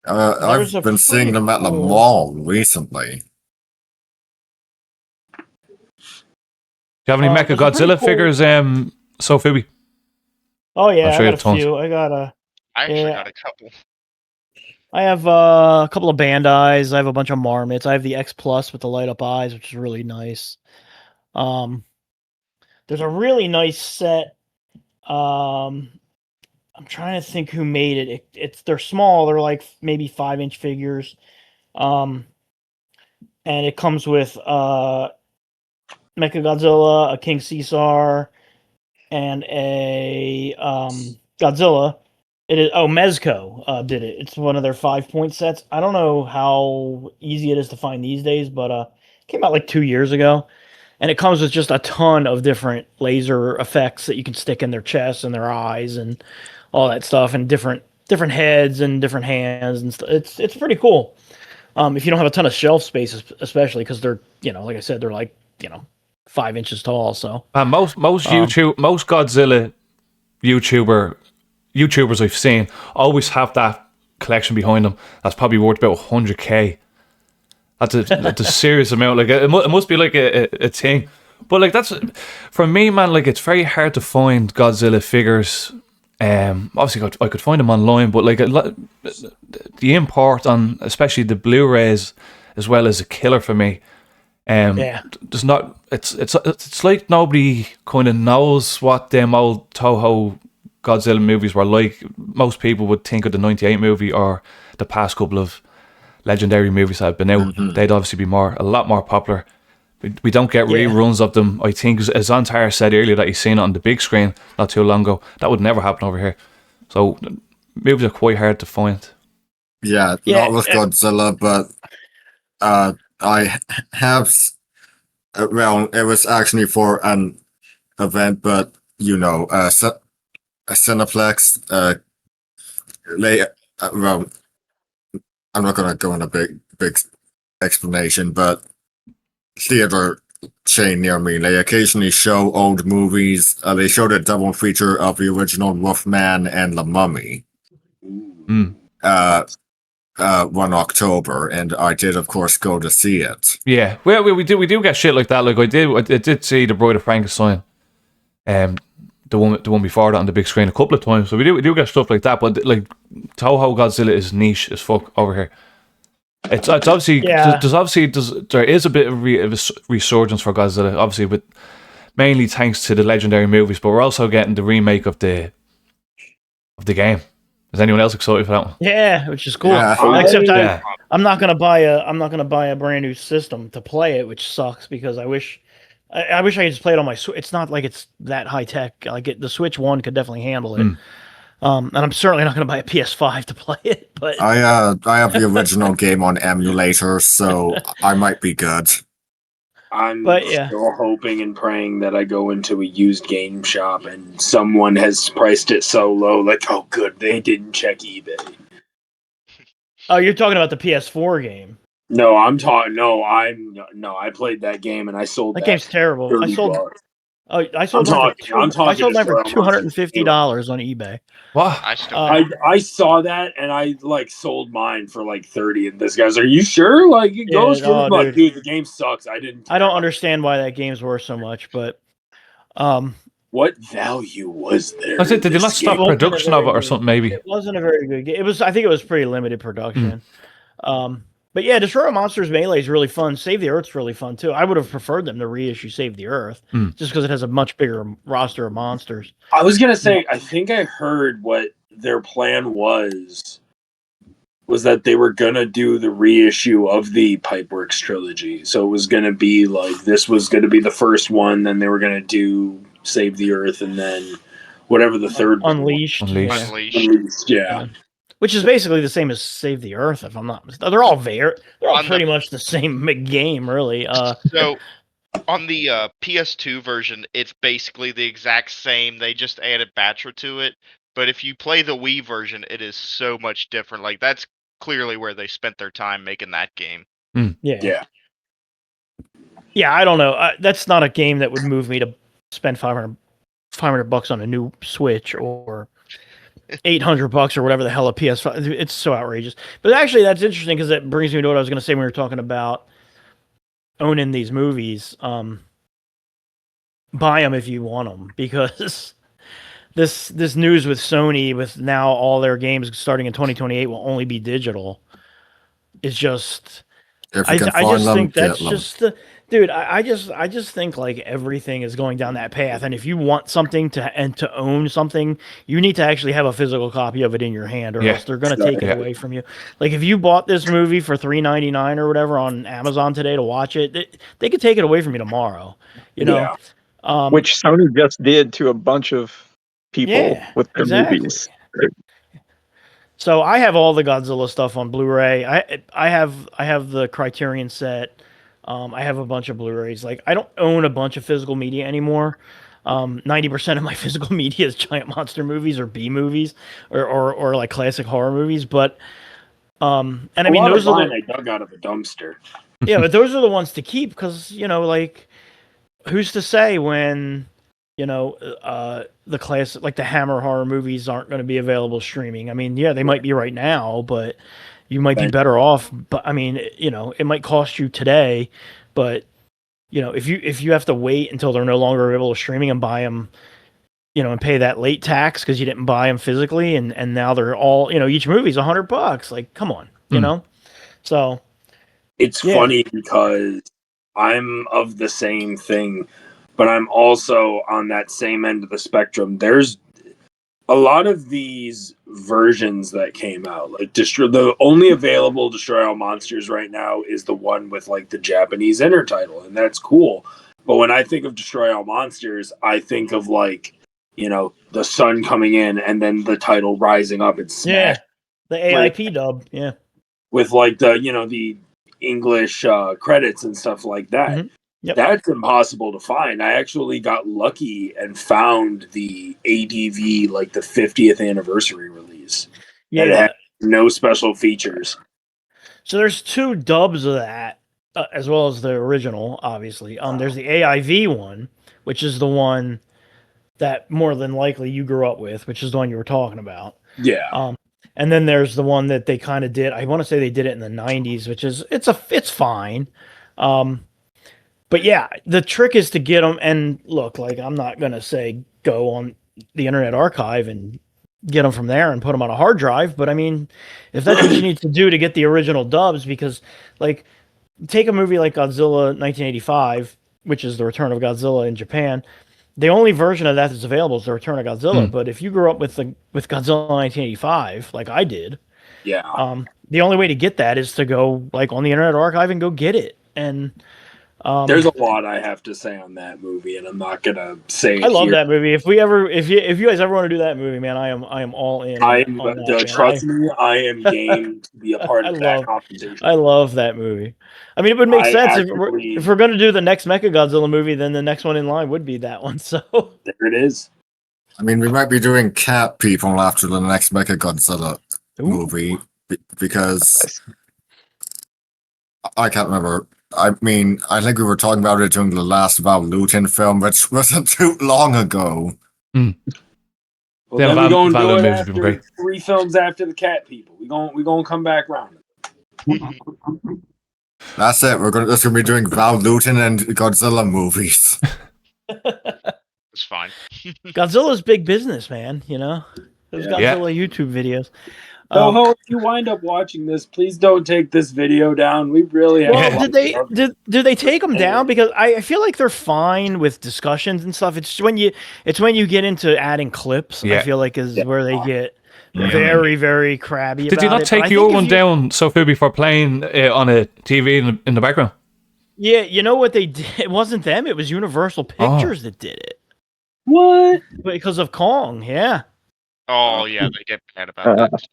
C: I've been seeing them at the mall recently.
B: Do you have any Mechagodzilla figures, Sofubi?
E: Oh yeah,
B: sure
E: I got a few. I
F: actually got a couple.
E: I have a couple of Bandais. I have a bunch of Marmots. I have the X Plus with the light up eyes, which is really nice. There's a really nice set. I'm trying to think who made it. They're small. They're like maybe 5-inch figures. And it comes with Mechagodzilla, a King Ceasar, and a Godzilla. It is Mezco did it. It's one of their 5-point sets. I don't know how easy it is to find these days, but it came out like 2 years ago. And it comes with just a ton of different laser effects that you can stick in their chests and their eyes and all that stuff, and different heads and different hands and stuff. It's pretty cool. If you don't have a ton of shelf space, especially because they're, like I said, they're like 5 inches tall. So
B: most Godzilla YouTubers I've seen always have that collection behind them. That's probably worth about 100k. That's a serious amount. Like it must be like a thing. But like that's for me, man. Like it's very hard to find Godzilla figures. Obviously I could find them online, but like the import on especially the Blu-rays as well as a killer for me. There's not. It's like nobody kind of knows what them old Toho Godzilla movies were like. Most people would think of the '98 movie or the past couple of legendary movies that have been out. They'd obviously be a lot more popular. We don't get reruns of them. I think, as Zontarr said earlier, that he's seen it on the big screen not too long ago. That would never happen over here. So movies are quite hard to find.
C: Yeah, not with Godzilla, but I have. Well, it was actually for an event, but a Cineplex. Well, I'm not gonna go in a big explanation, but theater chain near me, they occasionally show old movies. They showed a double feature of the original Wolfman and the Mummy. 1 October, and I did, of course, go to see it.
B: Yeah, well, we do get shit like that. Like I did see The Bride of Frankenstein, the one before that on the big screen a couple of times. So we do get stuff like that. But like Toho Godzilla is niche as fuck over here. It's obviously there is a bit of a resurgence for Godzilla, obviously, but mainly thanks to the legendary movies. But we're also getting the remake of the game. Is anyone else excited for that one?
E: Yeah, which is cool. Except I'm not gonna buy a brand new system to play it, which sucks because I wish I could just play it on my Switch. It's not like it's that high tech. Like the Switch 1 could definitely handle it. And I'm certainly not going to buy a PS5 to play it. But
C: I have the original game on emulator, so I might be good.
H: I'm
E: But, yeah.
H: still hoping and praying that I go into a used game shop and someone has priced it so low, like, oh, good, they didn't check eBay.
E: Oh, you're talking about the PS4 game.
H: No, I'm talking. No, I played that game and I sold that.
E: That game's terrible. I sold mine for $250 on eBay.
B: What?
H: I saw that and I like sold mine for like 30, and this guy's, are you sure? Like it goes for like, dude, the game sucks. I don't
E: understand why that game's worth so much, but
H: what value was there?
B: I said, did they not stop production of it or something? Maybe
E: it wasn't a very good game. I think it was pretty limited production. But yeah, Destroy All Monsters Melee is really fun. Save the Earth's really fun too. I would have preferred them to reissue Save the Earth just because it has a much bigger roster of monsters.
H: I was gonna say, I think I heard what their plan was that they were gonna do the reissue of the Pipeworks trilogy. So it was gonna be like, this was gonna be the first one, then they were gonna do Save the Earth, and then whatever the third
E: Unleashed.
H: Unleashed, yeah.
E: Which is basically the same as Save the Earth, if I'm not mistaken. They're all pretty much the same game, really.
F: So on the PS2 version, it's basically the exact same. They just added Batra to it. But if you play the Wii version, it is so much different. Like, that's clearly where they spent their time making that game.
E: Yeah, I don't know. That's not a game that would move me to spend $500 on a new Switch or $800 or whatever the hell a PS5. It's so outrageous. But actually, that's interesting because that brings me to what I was going to say when we were talking about owning these movies. Buy them if you want them, because this news with Sony, with now all their games starting in 2028 will only be digital, is just. I just think that's just the dude. I just think like everything is going down that path. And if you want something to own something, you need to actually have a physical copy of it in your hand, or else they're going to take it away from you. Like if you bought this movie for $3.99 or whatever on Amazon today to watch it, they could take it away from you tomorrow. You know,
I: which Sony just did to a bunch of people with their movies.
E: So I have all the Godzilla stuff on Blu-ray. I have the Criterion set. I have a bunch of Blu-rays. Like, I don't own a bunch of physical media anymore. 90% of my physical media is giant monster movies or B movies or like classic horror movies. But and I mean those are
H: I dug out of a dumpster.
E: Yeah, but those are the ones to keep because like who's to say when the classic, like the Hammer horror movies aren't going to be available streaming. I mean, yeah, they might be right now, but you might be better off. But I mean, it might cost you today, but if you have to wait until they're no longer available streaming and buy them, and pay that late tax because you didn't buy them physically, and now they're all, each movie's $100. Like, come on, So
H: it's funny because I'm of the same thing. But I'm also on that same end of the spectrum. There's a lot of these versions that came out. Like the only available Destroy All Monsters right now is the one with like the Japanese intertitle, and that's cool. But when I think of Destroy All Monsters, I think of like, the sun coming in and then the title rising up and smash.
E: The AIP dub,
H: with like the English credits and stuff like that.
E: Mm-hmm. Yep.
H: That's impossible to find. I actually got lucky and found the ADV, like the 50th anniversary release. Yeah. It had no special features.
E: So there's two dubs of that, as well as the original, obviously. There's the AIV one, which is the one that more than likely you grew up with, which is the one you were talking about.
H: Yeah.
E: And then there's the one that they kind of did. I want to say they did it in the 90s, which is it's fine. But yeah, the trick is to get them. And look, like I'm not gonna say go on the Internet Archive and get them from there and put them on a hard drive. But I mean, if that's what you need to do to get the original dubs, because like take a movie like Godzilla 1985, which is the Return of Godzilla in Japan. The only version of that that's available is the Return of Godzilla. But if you grew up with Godzilla 1985, like I did, the only way to get that is to go like on the Internet Archive and go get it. And
H: There's a lot I have to say on that movie, and I'm not gonna say it
E: I love
H: here.
E: that movie. If you guys ever want to do that movie, man, I am all in.
H: Trust me, I am game to be a part of that conversation.
E: I love that movie. I mean, it would make sense if we're going to do the next Mechagodzilla movie, then the next one in line would be that one. So
H: there it is.
C: I mean, we might be doing Cat People after the next Mechagodzilla movie because I can't remember. I mean, I think we were talking about it during the last Val Lutin film, which wasn't too long ago.
H: Well, then we're going to do it after 3 films after the Cat People. We're gonna come back around.
C: That's it. We're gonna be doing Val Lutin and Godzilla movies.
F: It's fine.
E: Godzilla's big business, man. You know, there's Godzilla YouTube videos.
H: Toho, if you wind up watching this, please don't take this video down. We really have.
E: Well, did they take them down? Because I feel like they're fine with discussions and stuff. It's when you get into adding clips. I feel like is where they get very, very crabby.
B: Did you not take your one down, Sofubi, for playing on a TV in the background?
E: Yeah, you know what they did? It wasn't them. It was Universal Pictures that did it.
H: What?
E: Because of Kong, yeah.
F: Oh yeah, they get mad about that.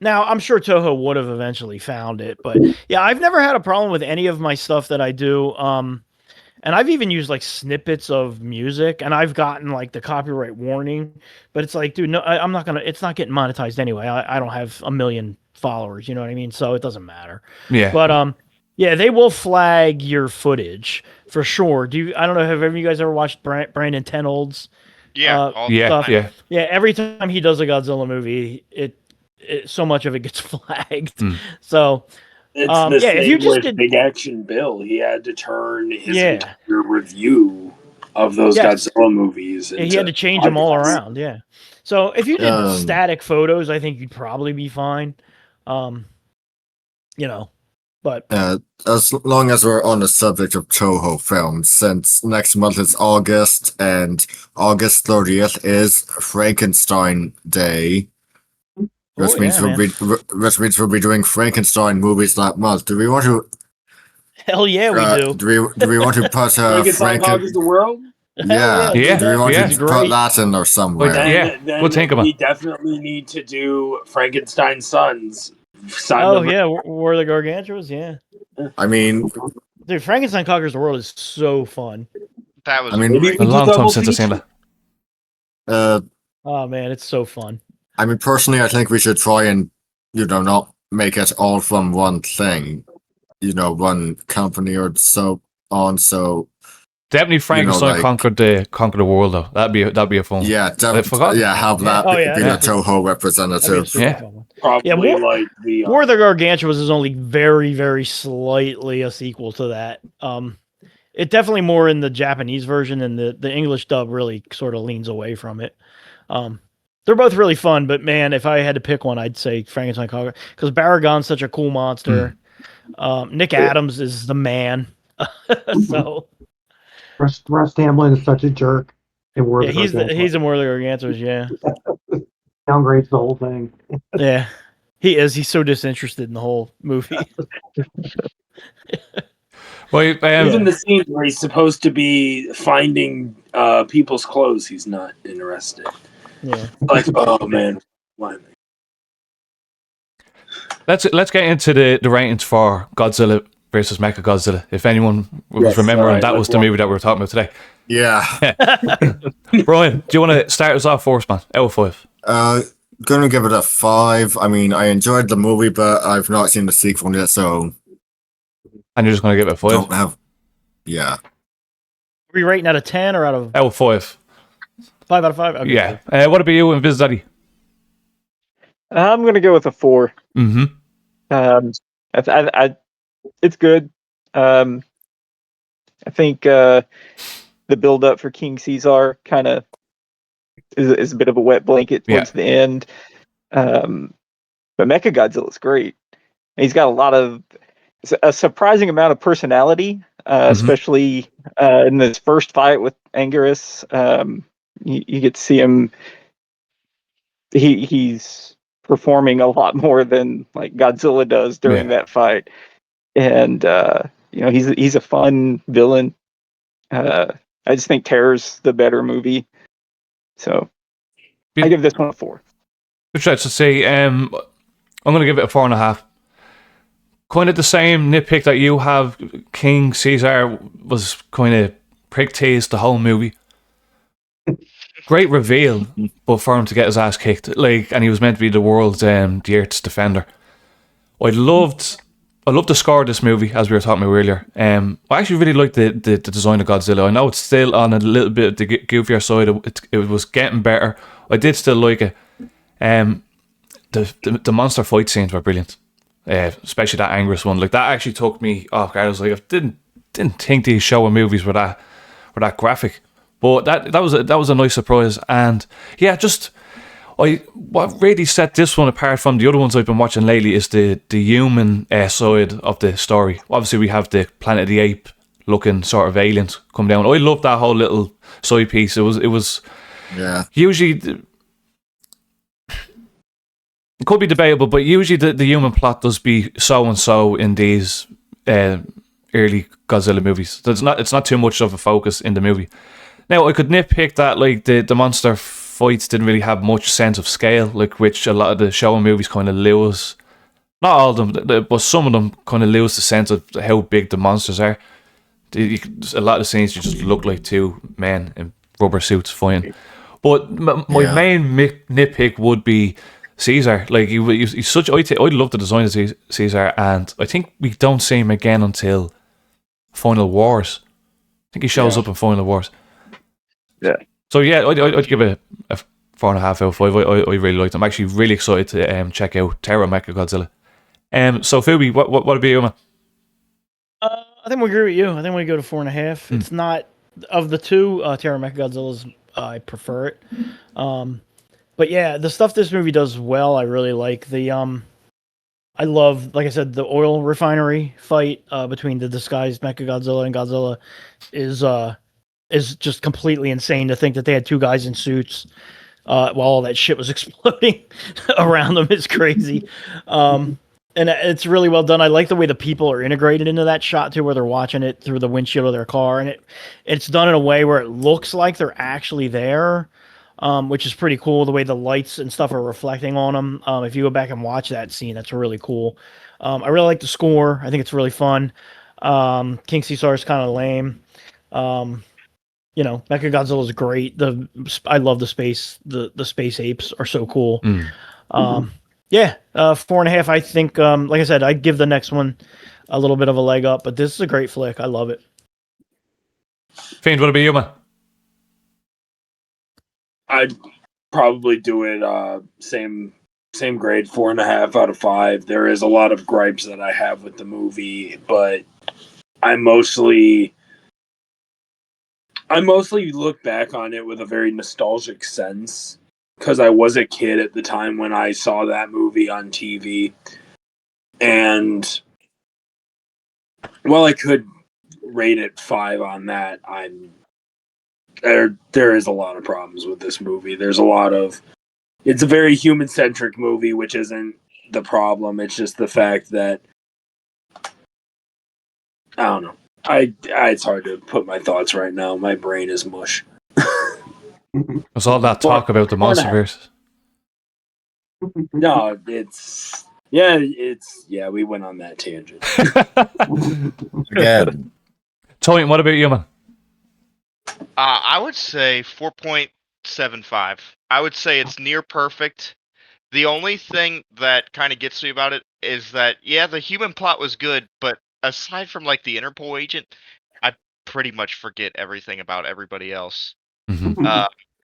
E: Now, I'm sure Toho would have eventually found it, but yeah, I've never had a problem with any of my stuff that I do. And I've even used like snippets of music, and I've gotten like the copyright warning, but it's like, dude, no, I'm not gonna. It's not getting monetized anyway. I don't have 1 million followers, you know what I mean? So it doesn't matter.
B: Yeah.
E: But yeah, they will flag your footage for sure. I don't know. Have any of you guys ever watched Brandon Tenold's?
F: Yeah.
E: Yeah. Every time he does a Godzilla movie, so much of it gets flagged. So
H: it's the same
E: if you just did
H: Big Action Bill, he had to turn his entire review of those Godzilla movies.
E: He had to change them all around. Yeah. So if you did static photos, I think you'd probably be fine. You know, but
C: as long as we're on the subject of Toho films, since next month is August and August 30th is Frankenstein Day. Which means we'll be doing Frankenstein movies that month. Do we want to?
E: Hell yeah, we do.
C: Do we want to put
H: Frankenstein conquers the world?
C: Yeah. Do we want to put that in there somewhere?
H: Then
B: we'll think about.
H: We definitely need to do Frankenstein's sons.
E: War of the Gargantuas. Yeah.
C: I mean,
E: dude, Frankenstein conquers the world is so fun.
F: That was.
B: I mean, a long time since I've seen that.
E: Oh man, it's so fun.
C: I mean, personally, I think we should try and, not make it all from one thing, one company or so on. So
B: definitely, Frankenstein conquered the world, though. That'd be a fun.
C: Yeah, definitely. Yeah, have that be the Toho representative.
H: Probably like the
E: War of the Gargantuas is only very, very slightly a sequel to that. It definitely more in the Japanese version, and the English dub really sort of leans away from it. They're both really fun, but man, if I had to pick one, I'd say Frankenstein Conquer, because Baragon's such a cool monster. Nick Adams is the man. So
G: Russ Tamlin is such a jerk.
E: He's in War of the Gargantuas, yeah.
G: Downgrades the whole thing.
E: Yeah, he is. He's so disinterested in the whole movie.
B: Well,
H: even the scene where he's supposed to be finding people's clothes, he's not interested.
E: Yeah.
H: Like, oh man, why?
B: Let's get into the ratings for Godzilla versus Mechagodzilla. If anyone was remembering, that was the movie that we were talking about today.
C: Yeah.
B: Bryan, do you want to start us off first, man? Out of 5.
C: Gonna give it a 5. I mean, I enjoyed the movie, but I've not seen the sequel yet, so.
B: And you're just gonna give it a 5?
C: Yeah.
E: Are we rating out of 10 or out of
B: 5?
E: 5 out of 5? Okay.
B: Yeah. What about you, Invisidaddy?
I: I'm going to go with a 4.
B: Mm-hmm.
I: It's good. I think the build-up for King Ceasar kind of is a bit of a wet blanket towards the end. But Mechagodzilla is great. He's got a surprising amount of personality, especially in this first fight with Anguirus. You get to see him. He's performing a lot more than like Godzilla does during that fight, and he's a fun villain. I just think Terror's the better movie. So I give this one a 4.
B: Good shout to say. I'm going to give it a 4.5. Kind of the same nitpick that you have. King Ceasar was kind of prick teased the whole movie. Great reveal, but for him to get his ass kicked, and he was meant to be the world's the Earth's defender. I loved the score of this movie, as we were talking about earlier. I actually really liked the design of Godzilla. I know it's still on a little bit of the goofier side. It was getting better. I did still like it. The monster fight scenes were brilliant. Especially that Angus one. Like, that actually took me off guard. I was like, I didn't think these Showa movies were that graphic. But that was a nice surprise. And yeah, what really set this one apart from the other ones I've been watching lately is the human side of the story. Obviously, we have the Planet of the Ape looking sort of aliens come down. I love that whole little side piece. It was usually. It could be debatable, but usually the human plot does be so and so in these early Godzilla movies. So it's not too much of a focus in the movie. Now, I could nitpick that the monster fights didn't really have much sense of scale, which a lot of the Showa movies kind of lose. Not all of them, but some of them kind of lose the sense of how big the monsters are. A lot of the scenes just look like two men in rubber suits fighting. But my main nitpick would be Ceasar. He's such. I love the design of Ceasar, and I think we don't see him again until Final Wars. I think he shows up in Final Wars.
I: Yeah.
B: So yeah, I'd give it a 4.5 out of 5. I really liked it. I'm actually really excited to check out Terror Mechagodzilla. So Phoebe, what about you, man?
E: I think we agree with you. I think we go to 4.5. It's not, of the two, Terror Mechagodzilla's, I prefer it. But yeah, the stuff this movie does well, I really like. I love, like I said, the oil refinery fight between the disguised Mechagodzilla and Godzilla is just completely insane to think that they had two guys in suits while all that shit was exploding around them. Is crazy. And it's really well done. I like the way the people are integrated into that shot too, where they're watching it through the windshield of their car, and it's done in a way where it looks like they're actually there, which is pretty cool. The way the lights and stuff are reflecting on them. If you go back and watch that scene, that's really cool. I really like the score. I think it's really fun. King Ceasar is kind of lame. Mechagodzilla is great. I love the space. The space apes are so cool. 4.5. I think, like I said, I'd give the next one a little bit of a leg up, but this is a great flick. I love it.
B: Fiend, what about you, man?
H: I'd probably do it same grade, 4.5 out of 5. There is a lot of gripes that I have with the movie, but I mostly look back on it with a very nostalgic sense, because I was a kid at the time when I saw that movie on TV. And while I could rate it 5 on that, there is a lot of problems with this movie. It's a very human-centric movie, which isn't the problem. It's just the fact that, I don't know. It's hard to put my thoughts right now. My brain is mush.
B: There's all that talk about the monsterverse.
H: No, we went on that tangent.
C: Again.
B: Tony, what about you, man?
F: I would say 4.75. I would say it's near perfect. The only thing that kind of gets me about it is that, the human plot was good, but aside from the Interpol agent, I pretty much forget everything about everybody else.
B: Mm-hmm.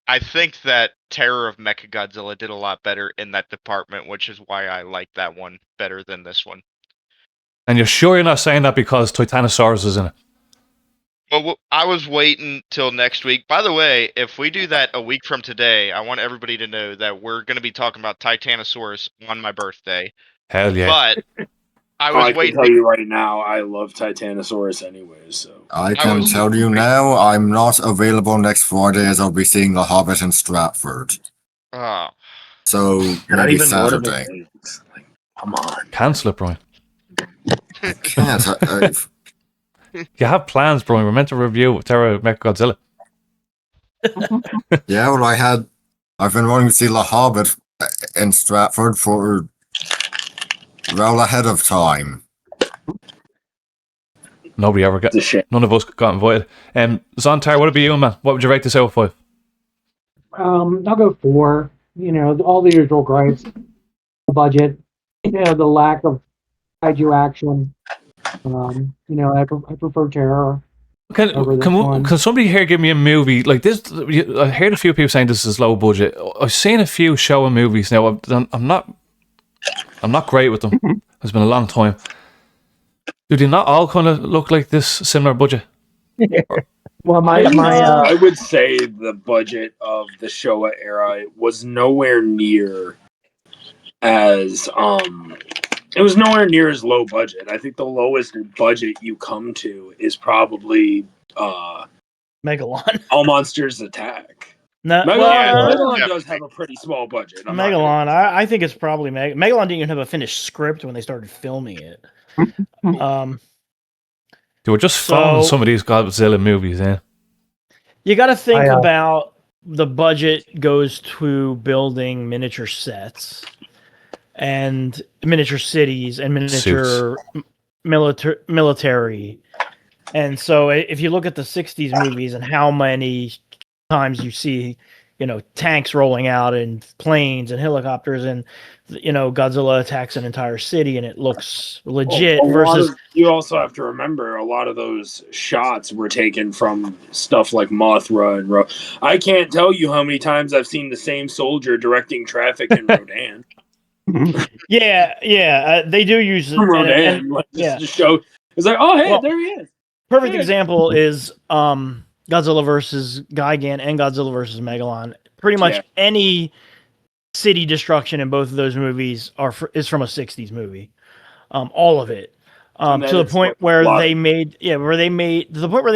F: I think that Terror of Mechagodzilla did a lot better in that department, which is why I like that one better than this one.
B: And you're sure you're not saying that because Titanosaurus is in it?
F: Well, I was waiting till next week. By the way, if we do that a week from today, I want everybody to know that we're going to be talking about Titanosaurus on my birthday.
B: Hell yeah.
F: But I
H: can tell you right now, I love Titanosaurus anyways. So
C: I can tell you now, I'm not available next Friday, as I'll be seeing The Hobbit in Stratford. So maybe Saturday.
H: Come on,
B: cancel it, Bryan.
C: I can't.
B: You have plans, Brian. We're meant to review Terror Mechagodzilla.
C: Yeah, well, I've been wanting to see The Hobbit in Stratford for well ahead of time.
B: Nobody ever got.
H: It's a shame.
B: None of us got invited. Zontarr, what about you, man? What would you rate this out of 5?
G: I'll go 4. You know, all the usual gripes. The budget, you know, the lack of kaiju action. You know, I prefer Terror.
B: Can somebody here give me a movie like this? I heard a few people saying this is low budget. I've seen a few Showa movies now. I'm not great with them. It's been a long time. Do they not all kind of look like this similar budget?
G: Well,
H: I would say the budget of the Showa era was nowhere near as it was nowhere near as low budget. I think the lowest budget you come to is probably
E: Megalon.
H: All Monsters Attack.
E: No,
H: Megalon does have a pretty small budget.
E: Megalon, I think it's probably Megalon didn't even have a finished script when they started filming it.
B: They were just filming some of these Godzilla movies, yeah.
E: You got to think about the budget goes to building miniature sets and miniature cities and miniature military. And so if you look at the 60s movies and how many times you see, you know, tanks rolling out and planes and helicopters and, you know, Godzilla attacks an entire city and it looks legit versus...
H: You also have to remember a lot of those shots were taken from stuff like Mothra and I can't tell you how many times I've seen the same soldier directing traffic in Rodan.
E: They do use
H: Rodan. To show, it's like, oh, hey, there he is.
E: Perfect example is Godzilla versus Gigan and Godzilla versus Megalon. Pretty much any city destruction in both of those movies is from a 60s movie. All of it. To the point where they made Megalon's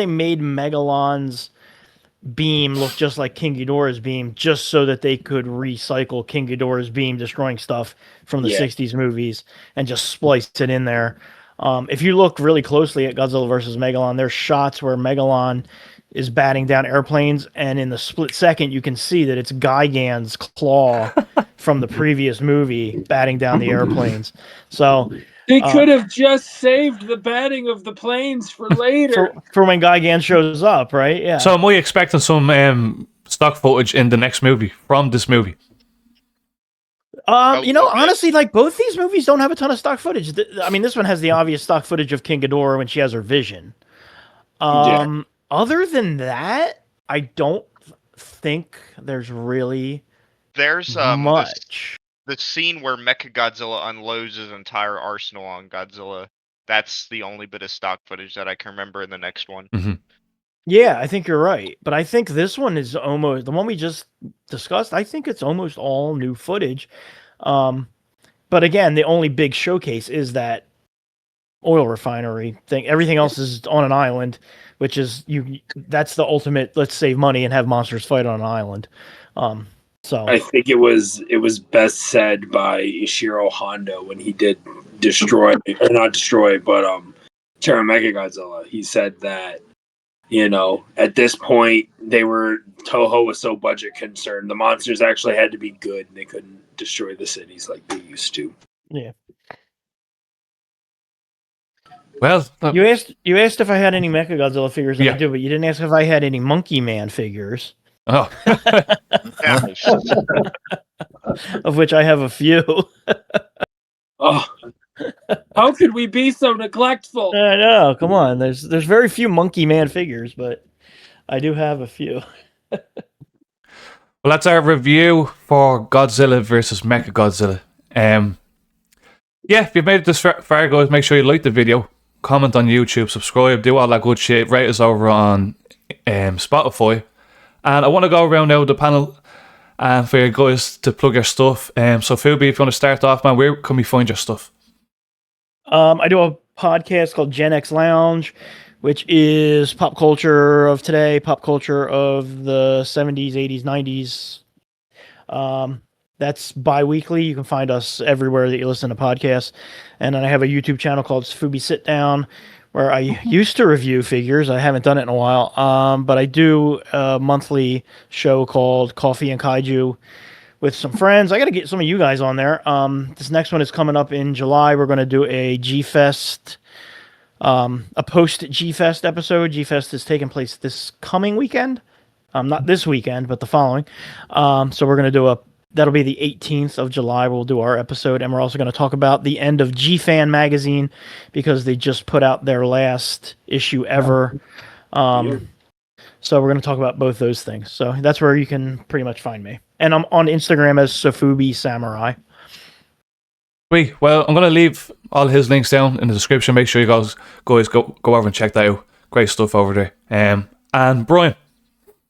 E: beam look just like King Ghidorah's beam, just so that they could recycle King Ghidorah's beam destroying stuff from the 60s movies and just splice it in there. If you look really closely at Godzilla versus Megalon, there's shots where Megalon is batting down airplanes, and in the split second, you can see that it's Gigan's claw from the previous movie batting down the airplanes. So
H: they could have just saved the batting of the planes for later.
E: for when Gigan shows up, right? Yeah.
B: So am I expecting some stock footage in the next movie from this movie?
E: You know, honestly, like both these movies don't have a ton of stock footage. I mean, this one has the obvious stock footage of King Ghidorah when she has her vision. Other than that, I don't think there's really much.
F: The scene where Mechagodzilla unloads his entire arsenal on Godzilla. That's the only bit of stock footage that I can remember in the next one.
B: Mm-hmm.
E: Yeah, I think you're right. But I think this one is almost the one we just discussed. I think it's almost all new footage. But again, the only big showcase is that oil refinery thing. Everything else is on an island, which is that's the ultimate, let's save money and have monsters fight on an island. So
H: I think it was best said by Ishiro Honda when he did Terra Mechagodzilla. He said that, you know, at this point Toho was so budget concerned, the monsters actually had to be good and they couldn't destroy the cities like they used to.
E: Yeah.
B: Well,
E: you asked if I had any Mechagodzilla figures, and I do, but you didn't ask if I had any Monkey Man figures.
B: Oh.
E: Of which I have a few.
H: Oh, how could we be so neglectful?
E: I know. Come on. There's very few Monkey Man figures, but I do have a few.
B: Well, that's our review for Godzilla versus Mechagodzilla. If you've made it this far, guys, make sure you like the video, comment on YouTube, subscribe, do all that good shit, rate us over on Spotify. And I want to go around now the panel for you guys to plug your stuff. So, Fubi, if you want to start off, man, where can we find your stuff?
E: I do a podcast called Gen X Lounge, which is pop culture of today, pop culture of the 70s, 80s, 90s. That's bi-weekly. You can find us everywhere that you listen to podcasts. And then I have a YouTube channel called Sofubisitdown, where I used to review figures. I haven't done it in a while, but I do a monthly show called Coffee and Kaiju with some friends. I got to get some of you guys on there. This next one is coming up in July. We're going to do a G-Fest, a post-G-Fest episode. G-Fest is taking place this coming weekend. Not this weekend, but the following. So we're going to that'll be the 18th of July. We'll do our episode, and we're also going to talk about the end of G-Fan magazine because they just put out their last issue ever. So we're going to talk about both those things. So that's where you can pretty much find me. And I'm on Instagram as Sofubissamurai.
B: Sweet. Well, I'm going to leave all his links down in the description. Make sure you guys go over and check that out. Great stuff over there. And Bryan,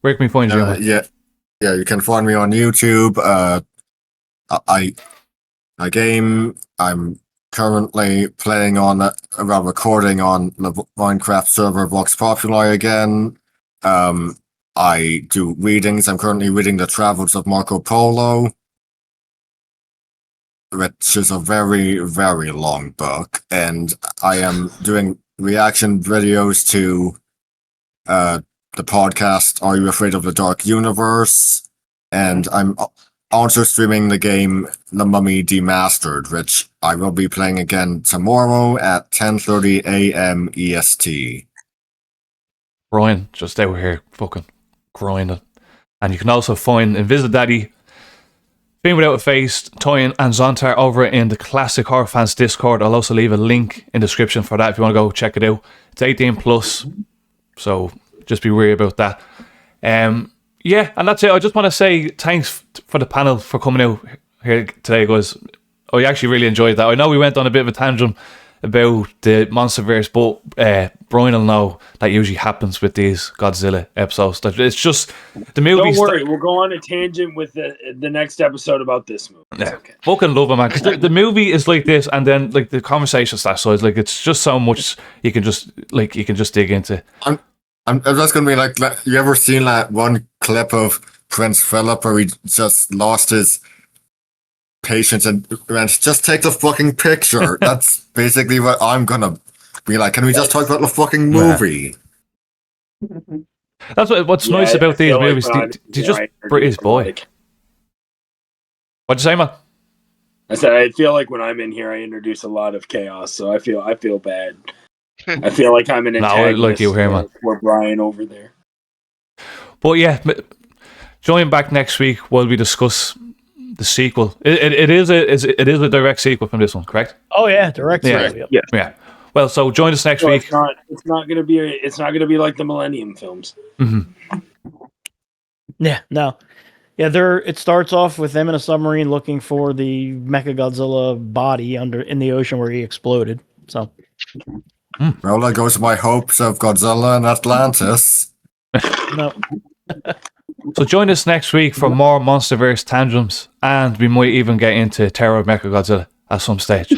B: where can we find you?
C: Yeah, you can find me on YouTube. I game. I'm currently playing on, recording on the Minecraft server Vox Populi again. I do readings. I'm currently reading The Travels of Marco Polo, which is a very, very long book. And I am doing reaction videos to the podcast Are You Afraid of the Dark Universe? And I'm also streaming the game The Mummy Demastered, which I will be playing again tomorrow at 10:30 a.m. EST.
B: Bryan, just out here fucking grinding. And you can also find Invisidaddy, Fiend Without a Face, Toyin, and Zontarr over in the Classic Horror Fans Discord. I'll also leave a link in the description for that if you want to go check it out. It's 18 plus, so just be wary about that. Yeah, and that's it. I just want to say thanks for the panel for coming out here today, guys. I actually really enjoyed that. I know we went on a bit of a tangent about the monsterverse, but Bryan will know that usually happens with these Godzilla episodes. It's just the movie.
H: Don't worry, we'll go on a tangent with the next episode about this movie. It's okay.
B: Fucking love it, man. Because the movie is like this, and then like the conversation starts. So it's just so much you can just dig into.
C: I'm just gonna be like, you ever seen that one clip of Prince Philip where he just lost his patience and went, just take the fucking picture? That's basically what I'm gonna be like. Can we just talk about the fucking movie?
B: That's what's nice about these movies. They just British boy. What'd you say, man?
H: I said I feel like when I'm in here, I introduce a lot of chaos, so I feel bad. I feel like I'm an antagonist
B: like you here, man.
H: For Bryan over there.
B: But yeah, join back next week while we discuss the sequel. It is a direct sequel from this one, correct?
E: Oh yeah, direct sequel.
B: Yeah. Well, so join us next week.
H: It's not gonna be like the Millennium films.
B: Mm-hmm.
E: Yeah, no. Yeah, it starts off with them in a submarine looking for the Mechagodzilla body in the ocean where he exploded. So
C: Well, there goes my hopes of Godzilla and Atlantis.
E: No.
B: So join us next week for more Monsterverse tantrums, and we might even get into Terror of Mechagodzilla at some stage.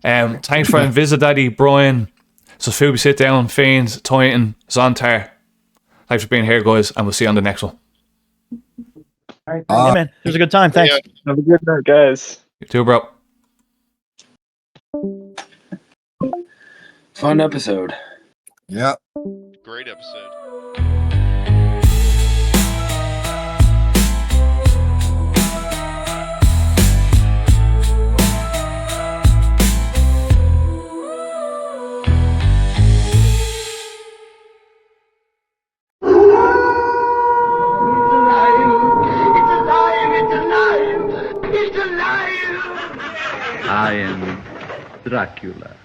B: Thanks for Invisidaddy, Bryan, Sofubisitdown, Fiend, Toyin, Zontarr. Thanks for being here, guys, and we'll see you on the next one.
E: All right, hey, man. It was a good time. Thanks.
I: Have a good night, guys.
B: You too, bro.
H: Fun episode.
C: Yeah.
F: Great episode.
A: I am Dracula.